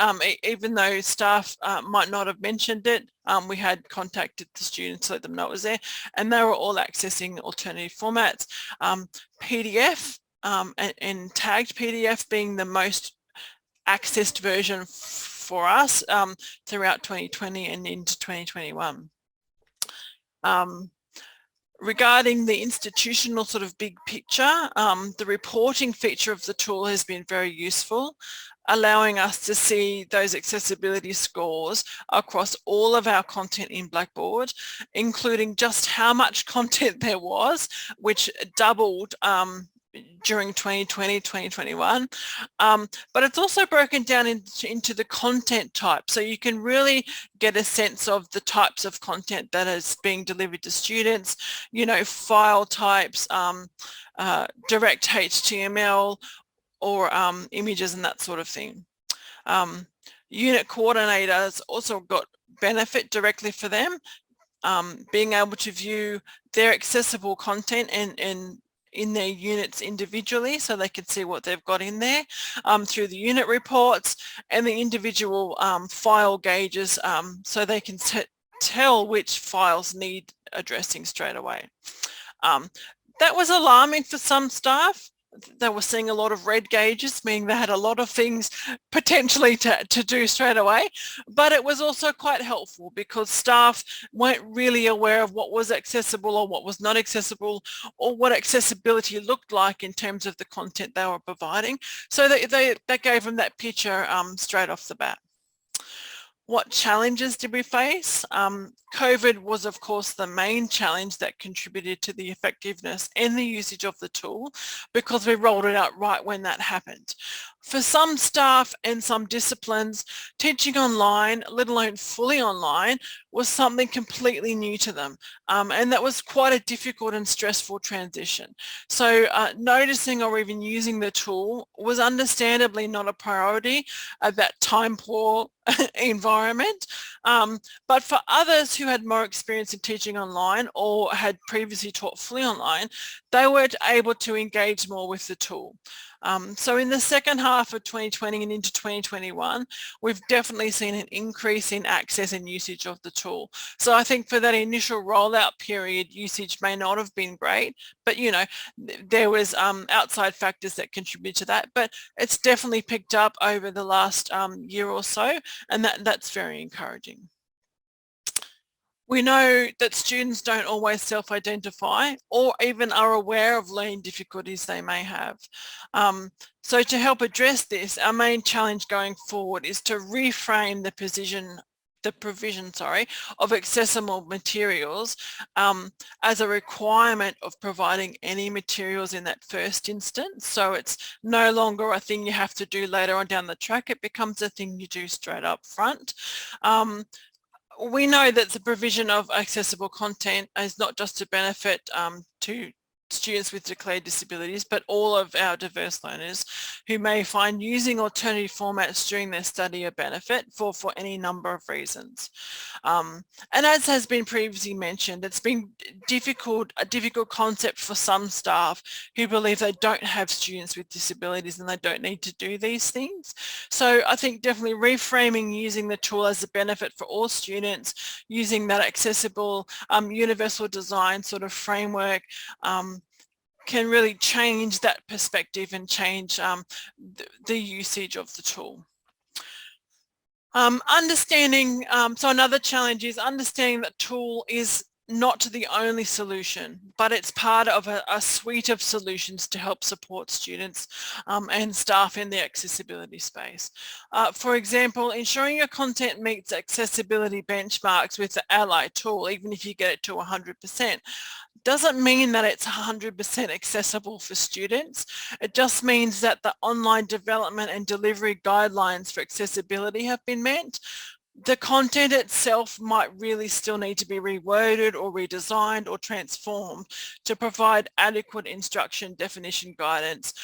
Even though staff might not have mentioned it, we had contacted the students to let them know it was there, and they were all accessing alternative formats. PDF and tagged PDF being the most accessed version for us throughout 2020 and into 2021. Regarding the institutional sort of big picture, the reporting feature of the tool has been very useful, allowing us to see those accessibility scores across all of our content in Blackboard, including just how much content there was, which doubled during 2020, 2021, but it's also broken down into the content type, so you can really get a sense of the types of content that is being delivered to students, file types, direct HTML, or images and that sort of thing. Unit coordinators also got benefit directly for them, being able to view their accessible content and in their units individually, so they could see what they've got in there through the unit reports and the individual file gauges, so they can tell which files need addressing straight away. That was alarming for some staff. They were seeing a lot of red gauges, meaning they had a lot of things potentially to do straight away, but it was also quite helpful because staff weren't really aware of what was accessible or what was not accessible, or what accessibility looked like in terms of the content they were providing. So that gave them that picture straight off the bat. What challenges did we face? COVID was, of course, the main challenge that contributed to the effectiveness and the usage of the tool, because we rolled it out right when that happened. For some staff and some disciplines, teaching online, let alone fully online, was something completely new to them, and that was quite a difficult and stressful transition. So noticing or even using the tool was understandably not a priority at that time-poor environment, but for others who had more experience in teaching online or had previously taught fully online, they were able to engage more with the tool. So in the second half of 2020 and into 2021, we've definitely seen an increase in access and usage of the tool. So I think for that initial rollout period, usage may not have been great, but there was outside factors that contribute to that, but it's definitely picked up over the last year or so, and that's very encouraging. We know that students don't always self-identify or even are aware of learning difficulties they may have. So to help address this, our main challenge going forward is to reframe the provision of accessible materials as a requirement of providing any materials in that first instance. So it's no longer a thing you have to do later on down the track, it becomes a thing you do straight up front. We know that the provision of accessible content is not just a benefit to students with declared disabilities, but all of our diverse learners who may find using alternative formats during their study a benefit for any number of reasons. And as has been previously mentioned, it's been a difficult concept for some staff who believe they don't have students with disabilities and they don't need to do these things. So I think definitely reframing using the tool as a benefit for all students, using that accessible universal design sort of framework can really change that perspective and change the usage of the tool. So another challenge is understanding that tool is not the only solution, but it's part of a suite of solutions to help support students and staff in the accessibility space. For example, ensuring your content meets accessibility benchmarks with the Ally tool, even if you get it to 100%, doesn't mean that it's 100% accessible for students. It just means that the online development and delivery guidelines for accessibility have been met. The content itself might really still need to be reworded or redesigned or transformed to provide adequate instruction definition guidance,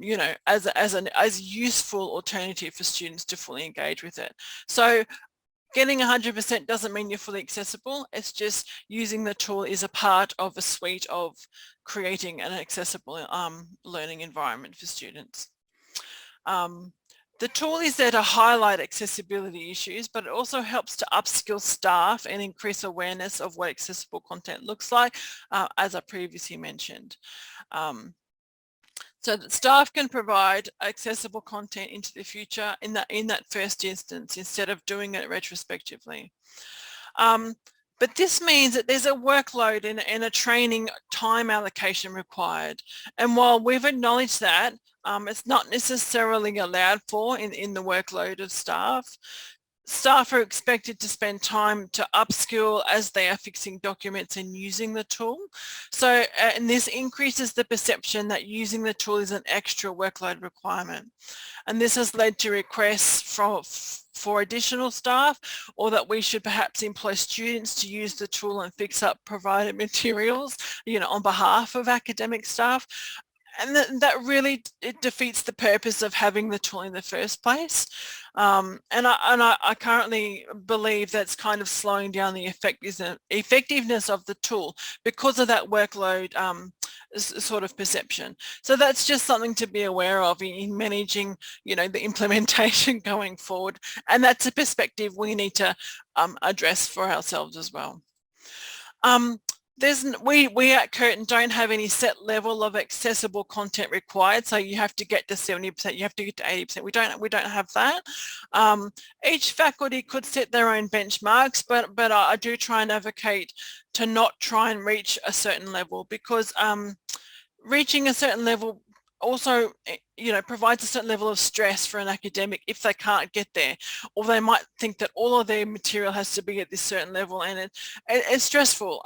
you know, as useful alternative for students to fully engage with it. So getting 100% doesn't mean you're fully accessible. It's just using the tool is a part of a suite of creating an accessible learning environment for students. The tool is there to highlight accessibility issues, but it also helps to upskill staff and increase awareness of what accessible content looks like, as I previously mentioned. So that staff can provide accessible content into the future in that first instance, instead of doing it retrospectively. But this means that there's a workload and a training time allocation required. And while we've acknowledged that, it's not necessarily allowed for in the workload of staff. Staff are expected to spend time to upskill as they are fixing documents and using the tool. So, and this increases the perception that using the tool is an extra workload requirement. And this has led to requests for additional staff, or that we should perhaps employ students to use the tool and fix up provided materials, you know, on behalf of academic staff. And that really, it defeats the purpose of having the tool in the first place. And I currently believe that's kind of slowing down the effectiveness of the tool because of that workload sort of perception. So that's just something to be aware of in managing, you know, the implementation going forward. And that's a perspective we need to address for ourselves as well. We at Curtin don't have any set level of accessible content required, so you have to get to 70%, you have to get to 80%. We don't have that. Each faculty could set their own benchmarks, but I do try and advocate to not try and reach a certain level, because reaching a certain level also, you know, provides a certain level of stress for an academic if they can't get there, or they might think that all of their material has to be at this certain level, and it's stressful.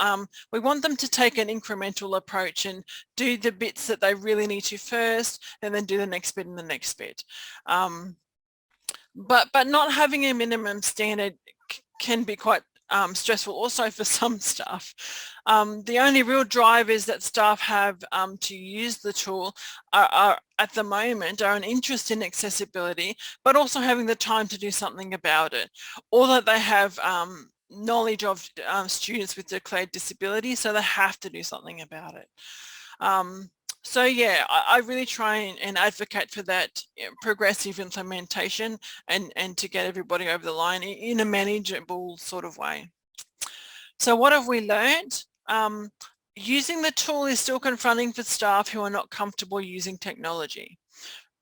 We want them to take an incremental approach and do the bits that they really need to first, and then do the next bit and the next bit. But not having a minimum standard can be quite stressful also for some staff. The only real drivers that staff have to use the tool are at the moment are an interest in accessibility, but also having the time to do something about it, or that they have knowledge of students with declared disability, so they have to do something about it. So yeah, I really try and advocate for that, you know, progressive implementation and to get everybody over the line in a manageable sort of way. So what have we learned? Using the tool is still confronting for staff who are not comfortable using technology.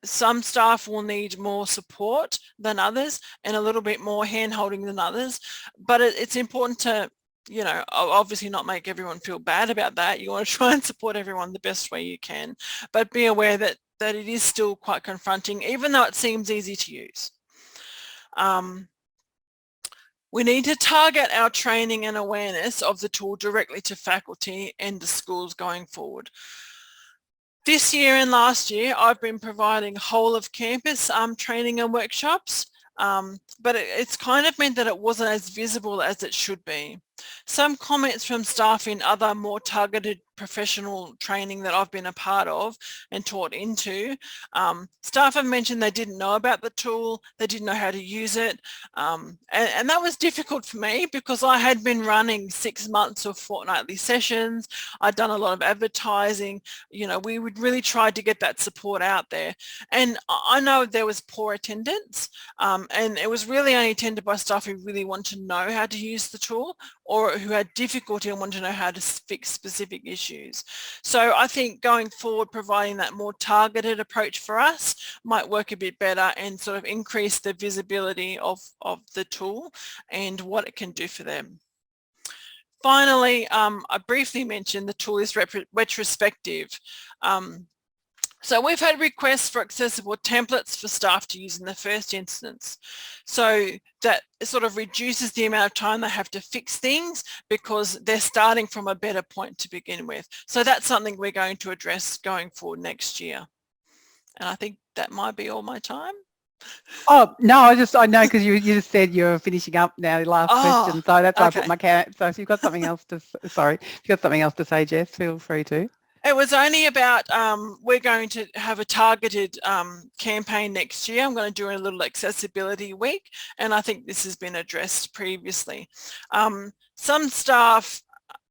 Some staff will need more support than others and a little bit more hand-holding than others, but it's important to, you know, obviously not make everyone feel bad about that. You want to try and support everyone the best way you can, but be aware that it is still quite confronting, even though it seems easy to use. We need to target our training and awareness of the tool directly to faculty and the schools going forward. This year and last year, I've been providing whole of campus training and workshops, but it's kind of meant that it wasn't as visible as it should be. Some comments from staff in other more targeted professional training that I've been a part of and taught into, staff have mentioned they didn't know about the tool, they didn't know how to use it, and that was difficult for me because I had been running 6 months of fortnightly sessions. I'd done a lot of advertising, you know, we would really try to get that support out there, and I know there was poor attendance, and it was really only attended by staff who really want to know how to use the tool, or who had difficulty and want to know how to fix specific issues. So I think going forward, providing that more targeted approach for us might work a bit better and sort of increase the visibility of the tool and what it can do for them. finally, I briefly mentioned the tool is retrospective. So we've had requests for accessible templates for staff to use in the first instance. So that sort of reduces the amount of time they have to fix things because they're starting from a better point to begin with. So that's something we're going to address going forward next year. And I think that might be all my time. Oh, no, I know because you just said you're finishing up now, the last question. So that's why I put my cat. So if you've got something else to, sorry, if you've got something else to say, Jess, feel free to. It was only about, we're going to have a targeted campaign next year. I'm going to do a little accessibility week, and I think this has been addressed previously. Some staff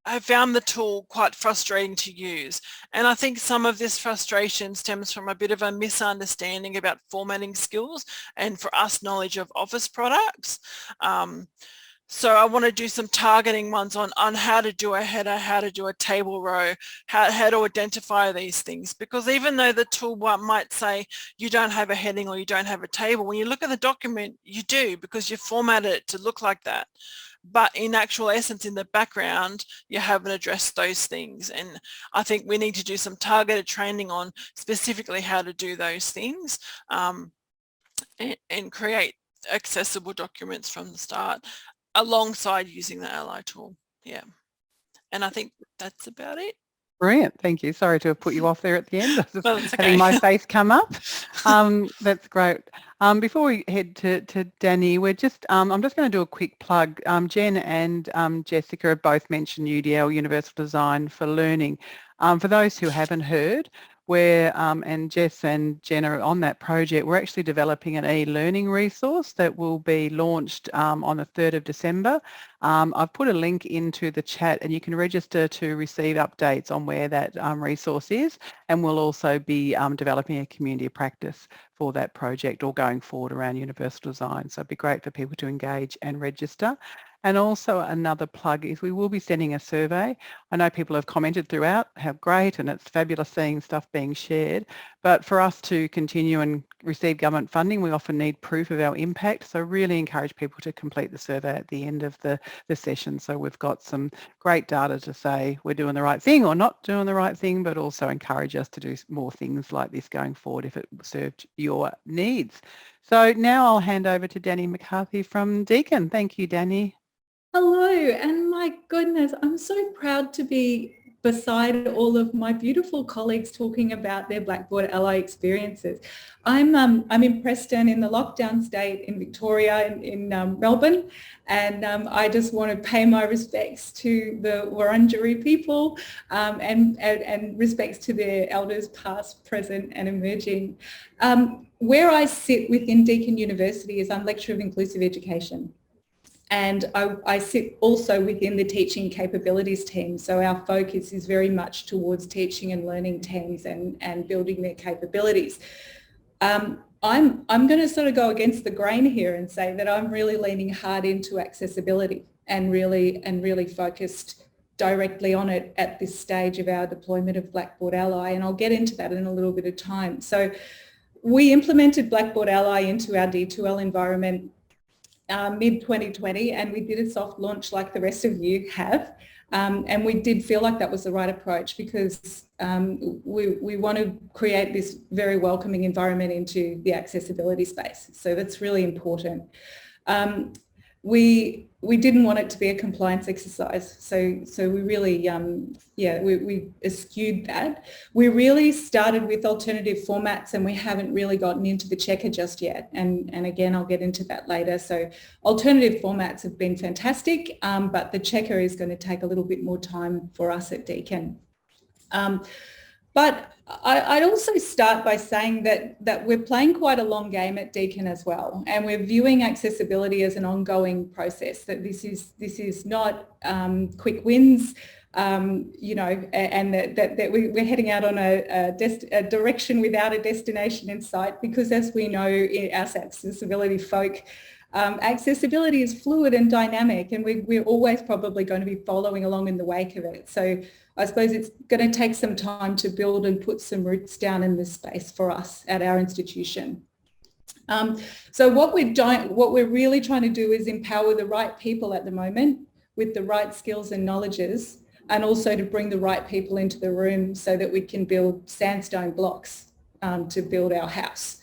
have found the tool quite frustrating to use, and I think some of this frustration stems from a bit of a misunderstanding about formatting skills and, for us, knowledge of Office products. So I want to do some targeting ones on how to do a header, how to do a table row, how to identify these things. Because even though the tool might say you don't have a heading or you don't have a table, when you look at the document, you do, because you formatted it to look like that. But in actual essence, in the background, you haven't addressed those things. And I think we need to do some targeted training on specifically how to do those things and create accessible documents from the start, alongside using the Ally tool. Yeah. And I think that's about it. Brilliant. Thank you. Sorry to have put you off there at the end. Well, it's okay. Having my face come up. That's great. Before we head to Danny, we're just, I'm just going to do a quick plug. Jen and Jessica have both mentioned UDL, Universal Design for Learning. For those who haven't heard, and Jess and Jen are on that project, we're actually developing an e-learning resource that will be launched on the 3rd of December. I've put a link into the chat and you can register to receive updates on where that resource is, and we'll also be developing a community of practice for that project or going forward around universal design. So it'd be great for people to engage and register. And also another plug is we will be sending a survey. I know people have commented throughout how great and it's fabulous seeing stuff being shared, but for us to continue and receive government funding, we often need proof of our impact. So really encourage people to complete the survey at the end of the session. So we've got some great data to say we're doing the right thing or not doing the right thing, but also encourage us to do more things like this going forward if it served your needs. So now I'll hand over to Danny McCarthy from Deakin. Thank you, Danny. Hello, and my goodness, I'm so proud to be beside all of my beautiful colleagues talking about their Blackboard Ally experiences. I'm in Preston, in the lockdown state in Victoria, in Melbourne, and I just want to pay my respects to the Wurundjeri people and respects to their elders past, present and emerging. Where I sit within Deakin University is I'm Lecturer of Inclusive Education. And I sit also within the teaching capabilities team. So our focus is very much towards teaching and learning teams and building their capabilities. I'm going to sort of go against the grain here and say that I'm really leaning hard into accessibility and really focused directly on it at this stage of our deployment of Blackboard Ally. And I'll get into that in a little bit of time. So we implemented Blackboard Ally into our D2L environment mid-2020, and we did a soft launch like the rest of you have, and we did feel like that was the right approach because we want to create this very welcoming environment into the accessibility space. So that's really important. We didn't want it to be a compliance exercise, so we really we eschewed that. We really started with alternative formats, and we haven't really gotten into the checker just yet. And again, I'll get into that later. So alternative formats have been fantastic, but the checker is going to take a little bit more time for us at Deakin. But I'd also start by saying that we're playing quite a long game at Deakin as well, and we're viewing accessibility as an ongoing process. That this is not quick wins, and that we're heading out on a direction without a destination in sight. Because as we know, as accessibility folk, accessibility is fluid and dynamic, and we're always probably going to be following along in the wake of it. So I suppose it's going to take some time to build and put some roots down in this space for us at our institution. So what we're really trying to do is empower the right people at the moment with the right skills and knowledges, and also to bring the right people into the room so that we can build sandstone blocks to build our house.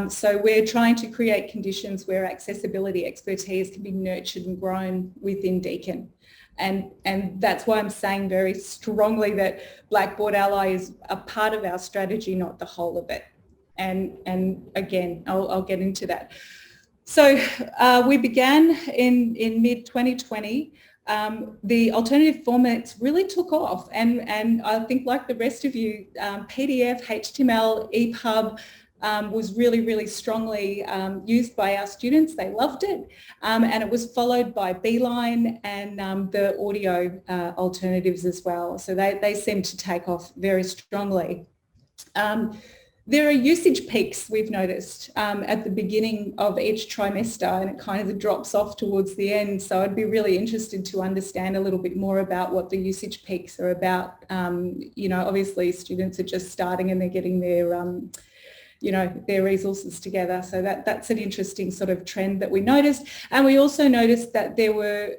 So we're trying to create conditions where accessibility expertise can be nurtured and grown within Deakin. And that's why I'm saying very strongly that Blackboard Ally is a part of our strategy, not the whole of it. And again, I'll get into that. So we began in mid-2020. The alternative formats really took off, and I think, like the rest of you, PDF, HTML, EPUB was really strongly used by our students. They loved it, and it was followed by Beeline and the audio alternatives as well. So they seem to take off very strongly. There are usage peaks we've noticed at the beginning of each trimester, and it kind of drops off towards the end. So I'd be really interested to understand a little bit more about what the usage peaks are about. You know, obviously students are just starting and they're getting their you know, their resources together. So that's an interesting sort of trend that we noticed. And we also noticed that there were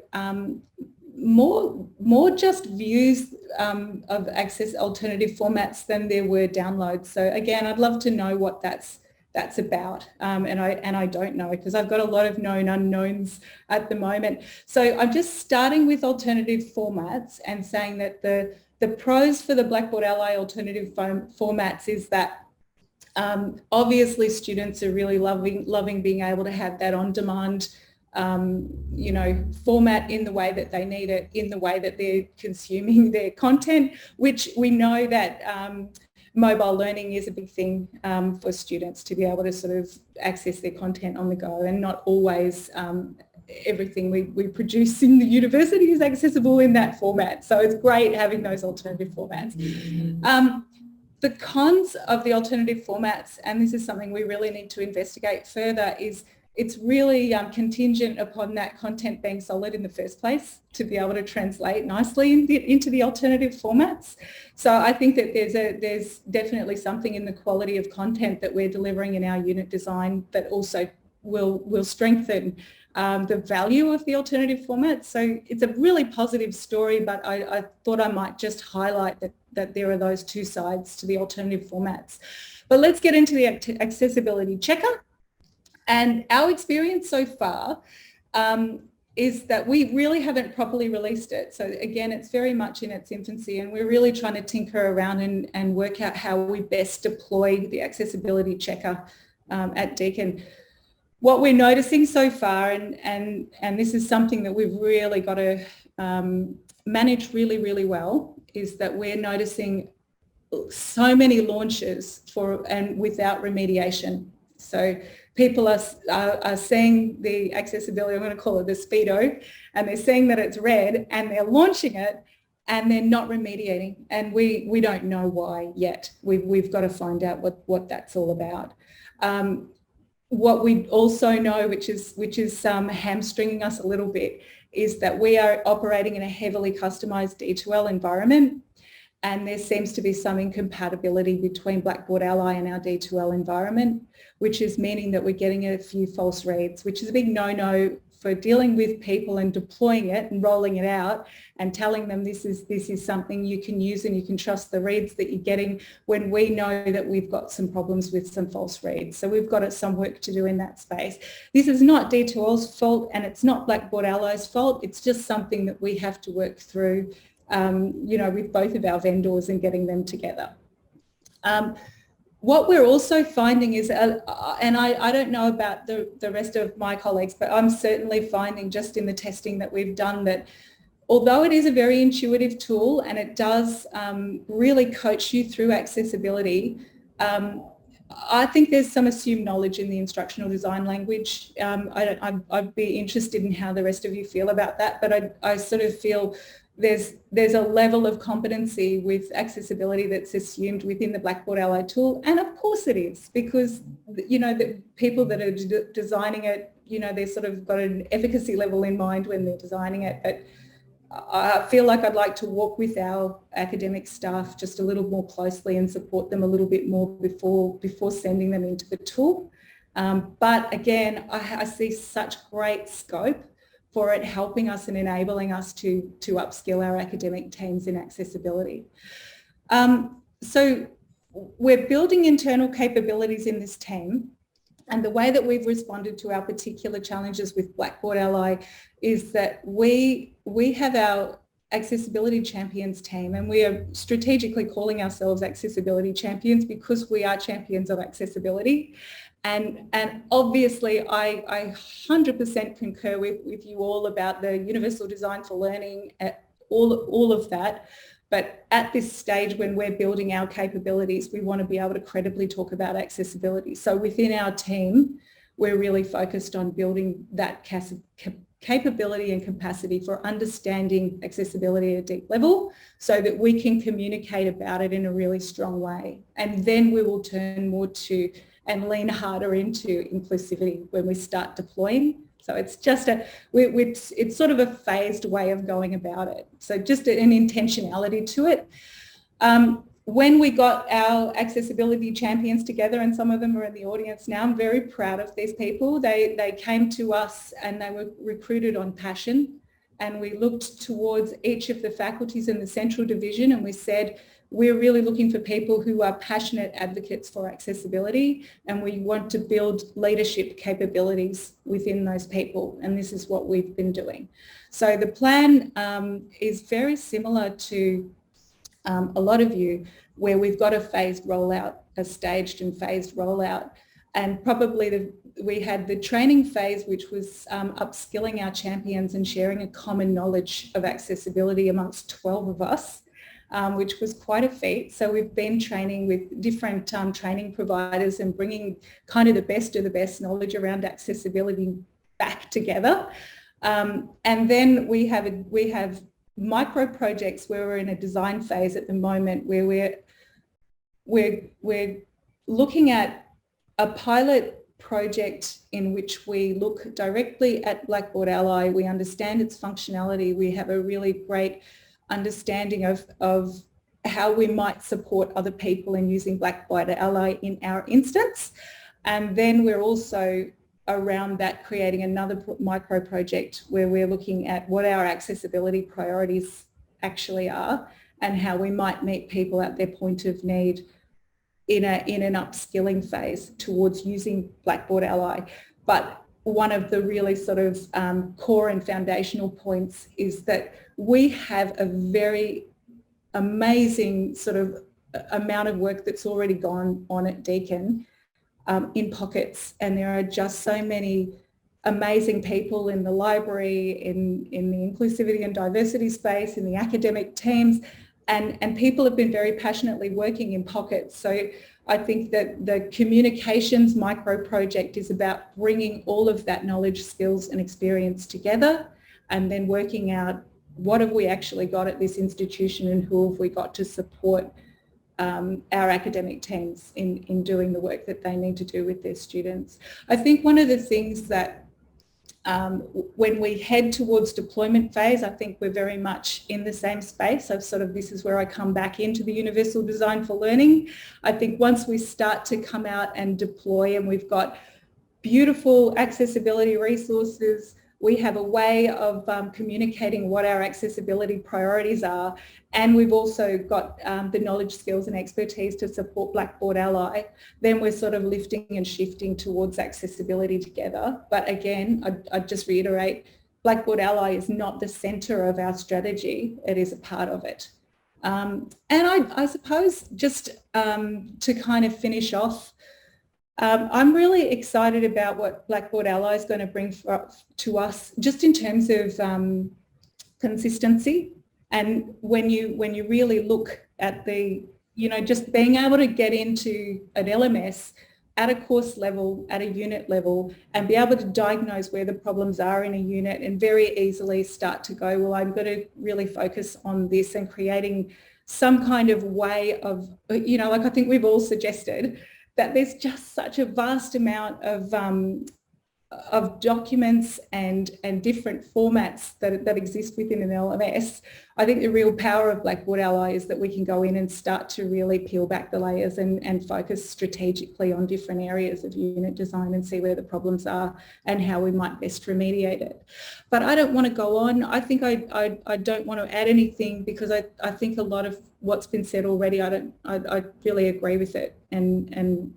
more just views of access alternative formats than there were downloads. So again, I'd love to know what that's about, and I don't know, because I've got a lot of known unknowns at the moment. So I'm just starting with alternative formats and saying that the pros for the Blackboard Ally alternative formats is that obviously students are really loving being able to have that on-demand you know, format in the way that they need it, in the way that they're consuming their content, which we know that mobile learning is a big thing for students to be able to sort of access their content on the go, and not always everything we produce in the university is accessible in that format. So it's great having those alternative formats. The cons of the alternative formats, and this is something we really need to investigate further, is it's really contingent upon that content being solid in the first place to be able to translate nicely into the alternative formats. So I think that there's definitely something in the quality of content that we're delivering in our unit design that also will strengthen the value of the alternative formats. So it's a really positive story, but I thought I might just highlight that there are those two sides to the alternative formats. But let's get into the accessibility checker. And our experience so far is that we really haven't properly released it. So again, it's very much in its infancy, and we're really trying to tinker around and work out how we best deploy the accessibility checker at Deakin. What we're noticing so far, and this is something that we've really got to manage really well, is that we're noticing so many launches and without remediation. So people are seeing the accessibility, I'm going to call it the speedo, and they're seeing that it's red and they're launching it and they're not remediating. And we don't know why yet. We've got to find out what that's all about. What we also know, which is hamstringing us a little bit, is that we are operating in a heavily customised D2L environment, and there seems to be some incompatibility between Blackboard Ally and our D2L environment, which is meaning that we're getting a few false reads, which is a big no-no for dealing with people and deploying it and rolling it out and telling them this is something you can use and you can trust the reads that you're getting, when we know that we've got some problems with some false reads. So we've got some work to do in that space. This is not D2L's fault, and it's not Blackboard Ally's fault. It's just something that we have to work through you know, with both of our vendors and getting them together. What we're also finding is, and I don't know about the rest of my colleagues, but I'm certainly finding just in the testing that we've done that although it is a very intuitive tool and it does really coach you through accessibility, I think there's some assumed knowledge in the instructional design language. I'd be interested in how the rest of you feel about that, but I sort of feel there's a level of competency with accessibility that's assumed within the Blackboard Ally tool, and of course it is, because you know the people that are designing it, you know, they've sort of got an efficacy level in mind when they're designing it. But I feel like I'd like to walk with our academic staff just a little more closely and support them a little bit more before sending them into the tool. But again, I see such great scope for it helping us and enabling us to upskill our academic teams in accessibility. So we're building internal capabilities in this team, and the way that we've responded to our particular challenges with Blackboard Ally is that we have our accessibility champions team, and we are strategically calling ourselves accessibility champions because we are champions of accessibility. And obviously I 100% concur with you all about the universal design for learning, all of that. But at this stage, when we're building our capabilities, we want to be able to credibly talk about accessibility. So within our team, we're really focused on building that capability and capacity for understanding accessibility at a deep level so that we can communicate about it in a really strong way. And then we will turn more to and lean harder into inclusivity when we start deploying. So it's just it's sort of a phased way of going about it. So just an intentionality to it. When we got our accessibility champions together, and some of them are in the audience now, I'm very proud of these people. They came to us and they were recruited on passion, and we looked towards each of the faculties in the central division and we said, we're really looking for people who are passionate advocates for accessibility, and we want to build leadership capabilities within those people, and this is what we've been doing. So the plan is very similar to a lot of you, where we've got a phased rollout, a staged and phased rollout, and probably we had the training phase, which was upskilling our champions and sharing a common knowledge of accessibility amongst 12 of us. Which was quite a feat. So we've been training with different training providers and bringing kind of the best of the best knowledge around accessibility back together. And then we have micro projects where we're in a design phase at the moment, where we're looking at a pilot project in which we look directly at Blackboard Ally. We understand its functionality. We have a really great understanding of how we might support other people in using Blackboard Ally in our instance. And then we're also around that creating another micro project where we're looking at what our accessibility priorities actually are and how we might meet people at their point of need in an upskilling phase towards using Blackboard Ally. But one of the really sort of core and foundational points is that we have a very amazing sort of amount of work that's already gone on at Deakin in pockets, and there are just so many amazing people in the library, in the inclusivity and diversity space, in the academic teams, and people have been very passionately working in pockets. So I think that the communications micro project is about bringing all of that knowledge, skills and experience together, and then working out what have we actually got at this institution and who have we got to support our academic teams in doing the work that they need to do with their students. I think one of the things that when we head towards deployment phase, I think we're very much in the same space. So sort of this is where I come back into the universal design for learning. I think once we start to come out and deploy and we've got beautiful accessibility resources, we have a way of communicating what our accessibility priorities are, and we've also got the knowledge, skills and expertise to support Blackboard Ally, then we're sort of lifting and shifting towards accessibility together. But again, I'd just reiterate, Blackboard Ally is not the centre of our strategy, it is a part of it. And I suppose just to kind of finish off, I'm really excited about what Blackboard Ally is going to bring to us, just in terms of consistency. And when you really look at the, just being able to get into an LMS at a course level, at a unit level, and be able to diagnose where the problems are in a unit and very easily start to go, well, I'm going to really focus on this, and creating some kind of way of, like I think we've all suggested, that there's just such a vast amount of documents and different formats that exist within an LMS, I think the real power of Blackboard Ally is that we can go in and start to really peel back the layers and focus strategically on different areas of unit design and see where the problems are and how we might best remediate it. But I don't want to go on. I think I don't want to add anything because I think a lot of what's been said already, I really agree with it, and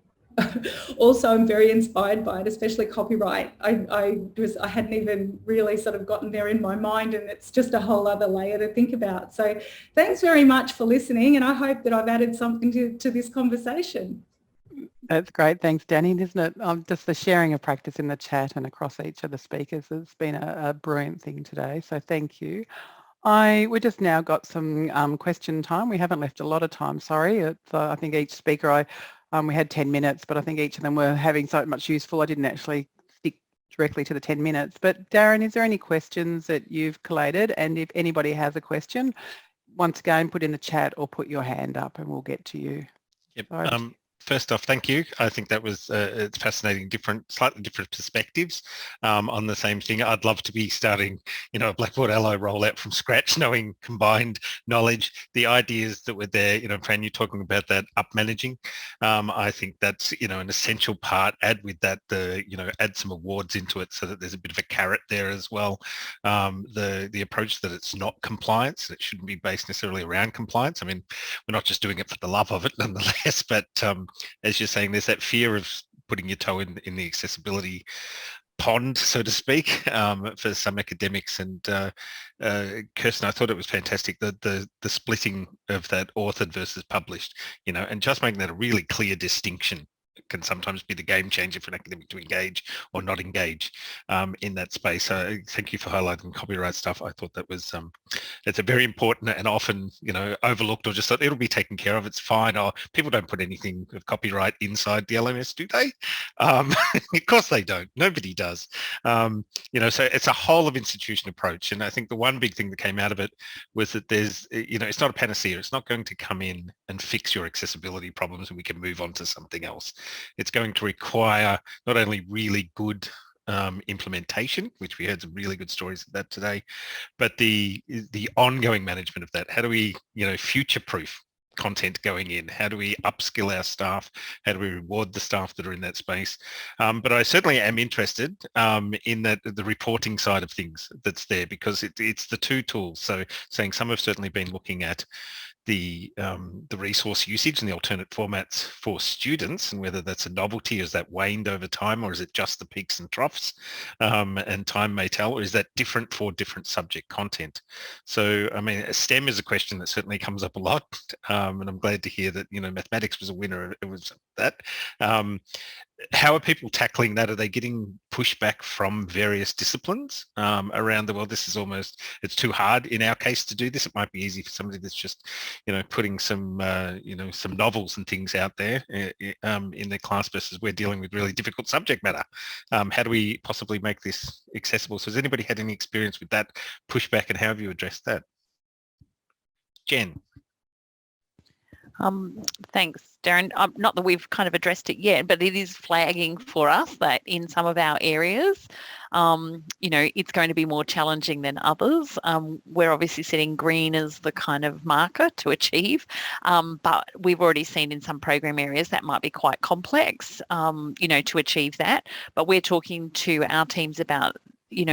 also I'm very inspired by it, especially copyright. I hadn't even really sort of gotten there in my mind, and it's just a whole other layer to think about. So thanks very much for listening, and I hope that I've added something to this conversation. That's great. Thanks, Danny. Isn't it just the sharing of practice in the chat and across each of the speakers has been a brilliant thing today. So thank you. We just now got some question time. We haven't left a lot of time, sorry. It's, I think each speaker, we had 10 minutes, but I think each of them were having so much useful. I didn't actually stick directly to the 10 minutes. But Darren, is there any questions that you've collated? And if anybody has a question, once again, put in the chat or put your hand up and we'll get to you. Yep. First off, thank you. I think that was it's fascinating, slightly different perspectives on the same thing. I'd love to be starting, a Blackboard Ally rollout from scratch, knowing combined knowledge, the ideas that were there. Fran, you're talking about that up managing. I think that's an essential part. Add with that add some awards into it so that there's a bit of a carrot there as well. The approach that it's not compliance, it shouldn't be based necessarily around compliance. I mean, we're not just doing it for the love of it, nonetheless, but as you're saying, there's that fear of putting your toe in the accessibility pond, so to speak, for some academics. And Kirsten, I thought it was fantastic, the splitting of that authored versus published, and just making that a really clear distinction can sometimes be the game changer for an academic to engage or not engage in that space. So thank you for highlighting copyright stuff. I thought that was it's a very important and often overlooked or just thought it'll be taken care of. It's fine. Or people don't put anything of copyright inside the LMS, do they? Of course they don't. Nobody does. So it's a whole of institution approach. And I think the one big thing that came out of it was that there's it's not a panacea. It's not going to come in and fix your accessibility problems and we can move on to something else. It's going to require not only really good implementation, which we heard some really good stories of that today, but the ongoing management of that. How do we, future-proof content going in? How do we upskill our staff? How do we reward the staff that are in that space? But I certainly am interested in the reporting side of things that's there, because it's the two tools. So saying some have certainly been looking at the resource usage and the alternate formats for students, and whether that's a novelty, is that waned over time, or is it just the peaks and troughs, and time may tell, or is that different for different subject content? So, I mean, STEM is a question that certainly comes up a lot, and I'm glad to hear that, mathematics was a winner. It was that. How are people tackling that? Are they getting pushback from various disciplines around the world? This is it's too hard in our case to do this. It might be easy for somebody that's just, putting some, some novels and things out there in their class, versus we're dealing with really difficult subject matter. How do we possibly make this accessible? So has anybody had any experience with that pushback, and how have you addressed that? Jen. Thanks, Darren. Not that we've kind of addressed it yet, but it is flagging for us that in some of our areas, it's going to be more challenging than others. We're obviously setting green as the kind of marker to achieve, but we've already seen in some program areas that might be quite complex, to achieve that. But we're talking to our teams about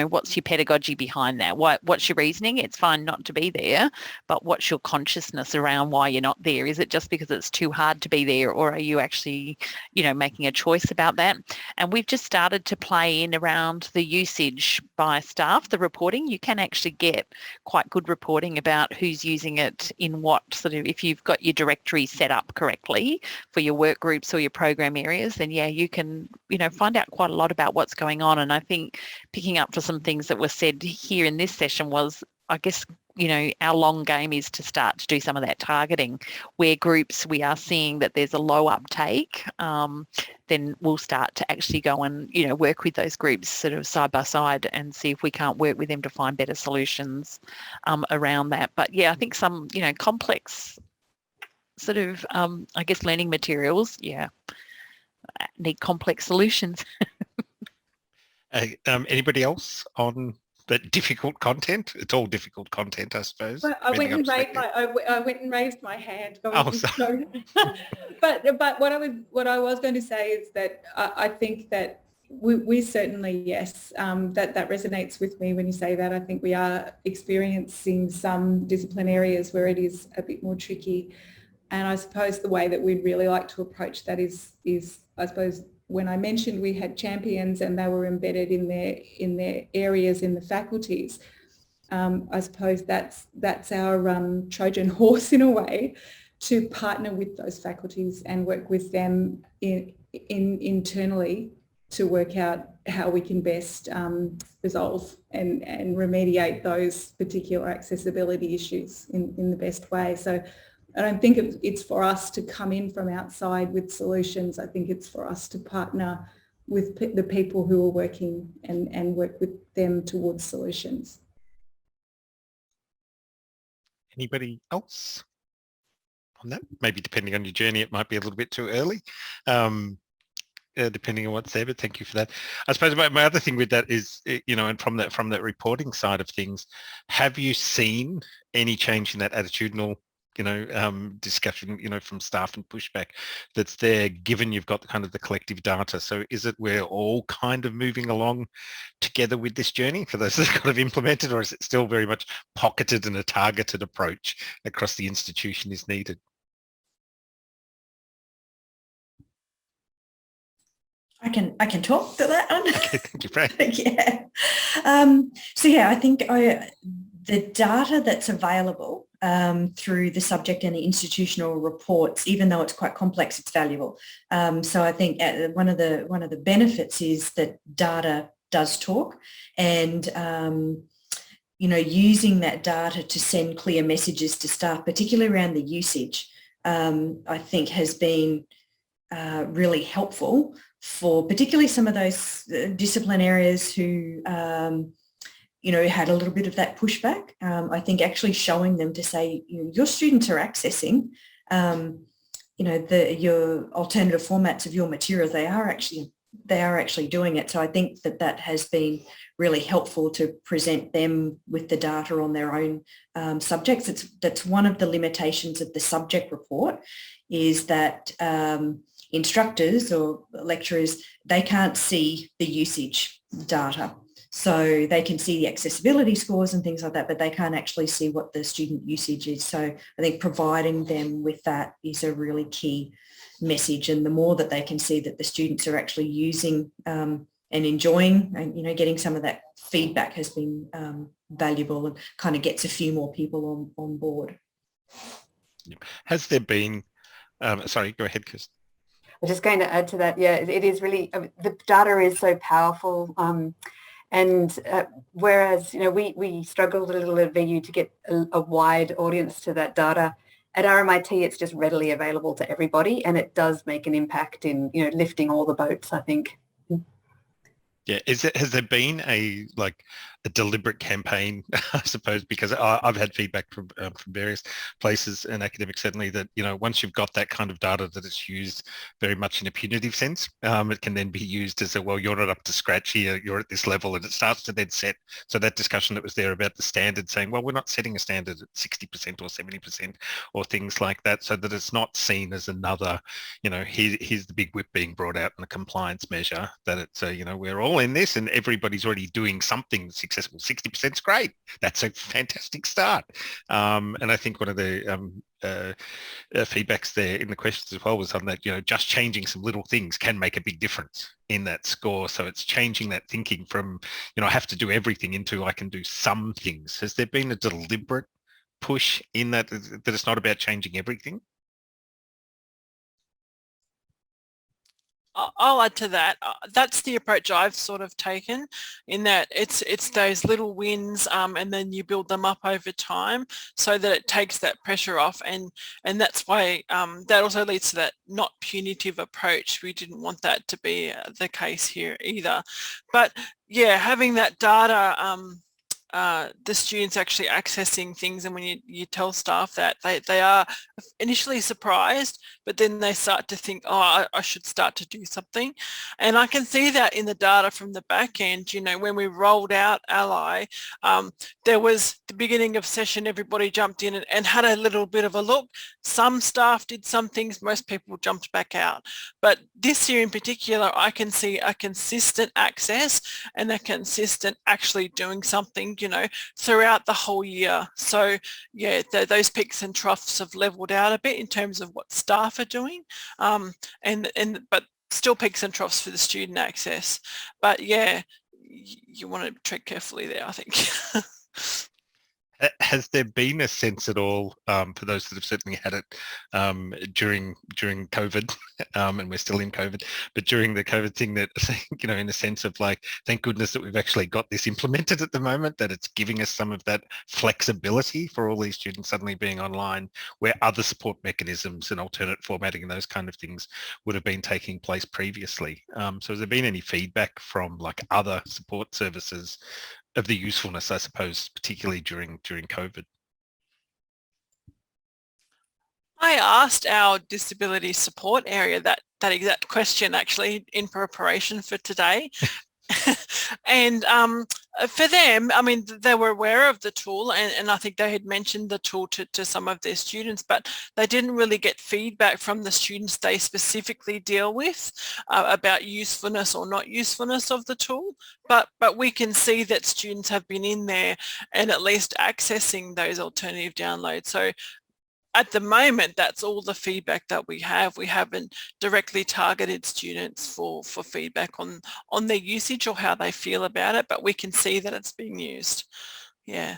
what's your pedagogy behind that? What's your reasoning? It's fine not to be there, but what's your consciousness around why you're not there? Is it just because it's too hard to be there, or are you actually, making a choice about that? And we've just started to play in around the usage by staff, the reporting. You can actually get quite good reporting about who's using it in what sort of, if you've got your directory set up correctly for your work groups or your program areas, then yeah, you can, find out quite a lot about what's going on. And I think picking up for some things that were said here in this session was, I guess, our long game is to start to do some of that targeting. Where groups we are seeing that there's a low uptake, then we'll start to actually go and, work with those groups sort of side by side and see if we can't work with them to find better solutions around that. But yeah, I think some, complex sort of, I guess, learning materials, need complex solutions. Anybody else on that difficult content? It's all difficult content, I suppose. Well, I went and raised my hand. Sorry. but what I was going to say is that I think that we certainly, yes, that resonates with me when you say that. I think we are experiencing some discipline areas where it is a bit more tricky. And I suppose the way that we'd really like to approach that is I suppose, when I mentioned we had champions and they were embedded in their areas in the faculties, I suppose that's our Trojan horse in a way, to partner with those faculties and work with them internally to work out how we can best resolve and remediate those particular accessibility issues in the best way. So I don't think it's for us to come in from outside with solutions. I think it's for us to partner with the people who are working and work with them towards solutions. Anybody else on that? Maybe depending on your journey, it might be a little bit too early, depending on what's there, but thank you for that. I suppose my other thing with that is, and from that reporting side of things, have you seen any change in that attitudinal discussion, from staff and pushback that's there, given you've got the collective data? So is it we're all kind of moving along together with this journey for those that have implemented, or is it still very much pocketed and a targeted approach across the institution is needed? I can talk to that one. Okay, thank you, Fran. Yeah. So yeah, I think the data that's available through the subject and the institutional reports, even though it's quite complex, it's valuable. So I think one of the benefits is that data does talk, and using that data to send clear messages to staff, particularly around the usage, I think has been really helpful for particularly some of those discipline areas who had a little bit of that pushback. I think actually showing them to say, your students are accessing, your alternative formats of your materials. They are actually doing it. So I think that has been really helpful to present them with the data on their own subjects. That's one of the limitations of the subject report, is that instructors or lecturers, they can't see the usage data. So they can see the accessibility scores and things like that, but they can't actually see what the student usage is. So I think providing them with that is a really key message. And the more that they can see that the students are actually using and enjoying, and getting some of that feedback has been valuable, and kind of gets a few more people on board. Has there been, sorry, go ahead, Kirsten. I'm just going to add to that. Yeah, it is really, the data is so powerful. And whereas, we struggled a little at VU to get a wide audience to that data, at RMIT it's just readily available to everybody, and it does make an impact in, lifting all the boats, I think. Yeah, has there been a deliberate campaign, I suppose, because I've had feedback from various places and academics certainly that, once you've got that kind of data that it's used very much in a punitive sense, it can then be used as well, you're not up to scratch here, you're at this level, and it starts to then set. So that discussion that was there about the standard, saying, well, we're not setting a standard at 60% or 70% or things like that, so that it's not seen as another, here's the big whip being brought out in a compliance measure, that it's, we're all in this and everybody's already doing something successful. 60% is great. That's a fantastic start. And I think one of the feedbacks there in the questions as well was on that, just changing some little things can make a big difference in that score. So it's changing that thinking from, I have to do everything into I can do some things. Has there been a deliberate push in that it's not about changing everything? I'll add to that. That's the approach I've sort of taken, in that it's those little wins, and then you build them up over time so that it takes that pressure off, and that's why that also leads to that not punitive approach. We didn't want that to be the case here either. But yeah, having that data the students actually accessing things, and when you tell staff that, they are initially surprised, but then they start to think, oh, I should start to do something. And I can see that in the data from the back end. You know, when we rolled out Ally, there was the beginning of session, everybody jumped in and had a little bit of a look. Some staff did some things, most people jumped back out. But this year in particular, I can see a consistent access and a consistent actually doing something, you know, throughout the whole year. So yeah, those peaks and troughs have leveled out a bit in terms of what staff are doing, but still peaks and troughs for the student access. But yeah, you want to tread carefully there, I think. Has there been a sense at all, for those that have certainly had it during COVID, and we're still in COVID, but during the COVID thing, that, you know, in a sense of like, thank goodness that we've actually got this implemented at the moment, that it's giving us some of that flexibility for all these students suddenly being online, where other support mechanisms and alternate formatting and those kind of things would have been taking place previously. So has there been any feedback from like other support services of the usefulness, I suppose, particularly during COVID? I asked our disability support area that exact question actually in preparation for today. And for them, I mean, they were aware of the tool, and I think they had mentioned the tool to some of their students, but they didn't really get feedback from the students they specifically deal with about usefulness or not usefulness of the tool. But we can see that students have been in there and at least accessing those alternative downloads. So at the moment, that's all the feedback that we have. We haven't directly targeted students for feedback on their usage or how they feel about it, but we can see that it's being used. Yeah.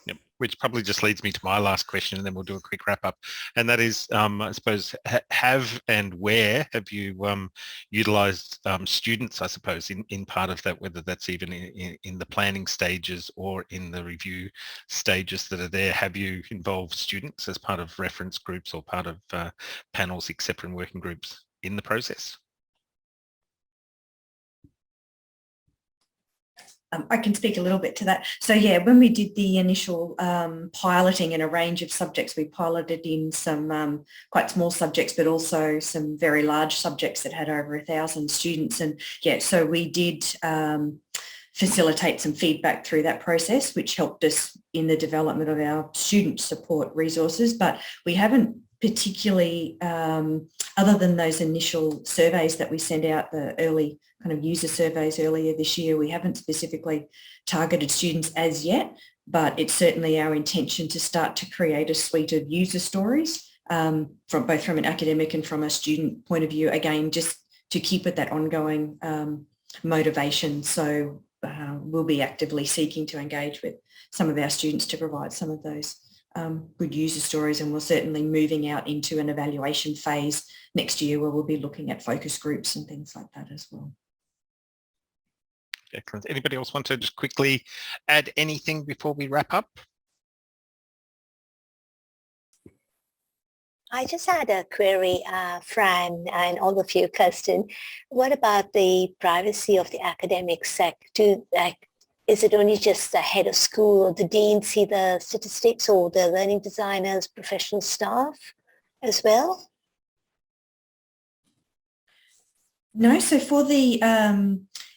Yep. Which probably just leads me to my last question, and then we'll do a quick wrap up. And that is, I suppose, have and where have you utilised students, I suppose, in part of that, whether that's even in the planning stages or in the review stages that are there? Have you involved students as part of reference groups or part of panels, etc., and working groups in the process? I can speak a little bit to that. So yeah, when we did the initial piloting in a range of subjects, we piloted in some quite small subjects, but also some very large subjects that had over 1,000 students. And yeah, so we did facilitate some feedback through that process, which helped us in the development of our student support resources. But we haven't particularly, other than those initial surveys that we sent out, the early kind of user surveys earlier this year, we haven't specifically targeted students as yet, but it's certainly our intention to start to create a suite of user stories from both from an academic and from a student point of view, again, just to keep it that ongoing motivation. So we'll be actively seeking to engage with some of our students to provide some of those good user stories, and we're certainly moving out into an evaluation phase next year where we'll be looking at focus groups and things like that as well. Excellent. Anybody else want to just quickly add anything before we wrap up? I just had a query, Fran, and all of you, Kirsten. What about the privacy of the academic sector? Is it only just the head of school or the dean see the statistics, or the learning designers, professional staff as well? No, so for the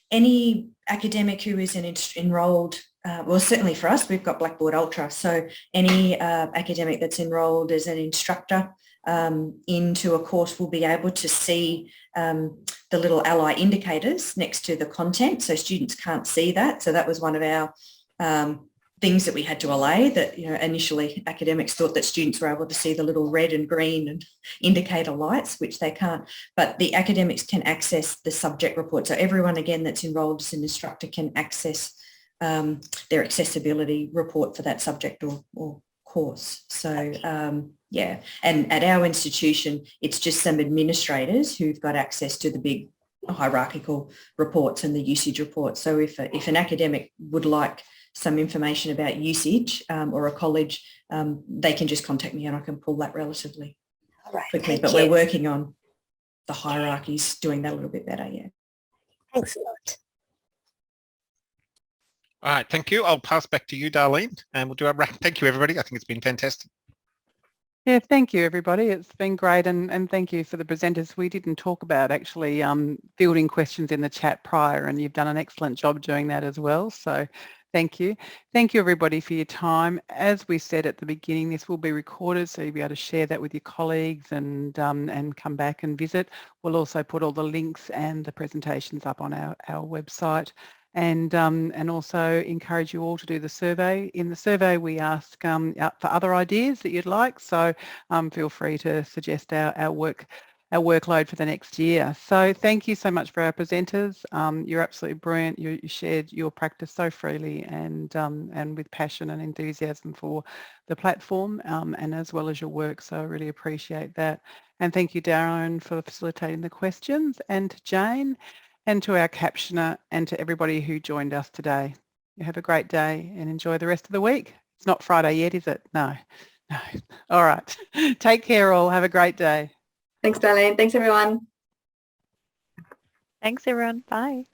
any academic who is enrolled, well, certainly for us, we've got Blackboard Ultra. So any academic that's enrolled as an instructor into a course will be able to see the little Ally indicators next to the content. So students can't see that. So that was one of our things that we had to allay, that, you know, initially academics thought that students were able to see the little red and green and indicator lights, which they can't. But the academics can access the subject report. So everyone, again, that's enrolled as an instructor can access their accessibility report for that subject or course. So yeah, and at our institution, it's just some administrators who've got access to the big hierarchical reports and the usage reports. So if an academic would like some information about usage or a college, they can just contact me and I can pull that relatively quickly. But we're working on the hierarchies, doing that a little bit better, yeah. Thanks a lot. All right, thank you. I'll pass back to you, Darlene, and we'll do our wrap. Thank you, everybody. I think it's been fantastic. Yeah, thank you, everybody. It's been great, and thank you for the presenters. We didn't talk about actually fielding questions in the chat prior, and you've done an excellent job doing that as well. So thank you. Thank you, everybody, for your time. As we said at the beginning, this will be recorded, so you'll be able to share that with your colleagues and come back and visit. We'll also put all the links and the presentations up on our website. And also encourage you all to do the survey. In the survey, we ask for other ideas that you'd like, so feel free to suggest our workload for the next year. So thank you so much for our presenters. You're absolutely brilliant. You shared your practice so freely and with passion and enthusiasm for the platform and as well as your work, so I really appreciate that. And thank you, Darren, for facilitating the questions, and to Jane, and to our captioner, and to everybody who joined us today. You have a great day and enjoy the rest of the week. It's not Friday yet, is it? No. All right. Take care all. Have a great day. Thanks, Darlene. Thanks, everyone. Thanks, everyone. Bye.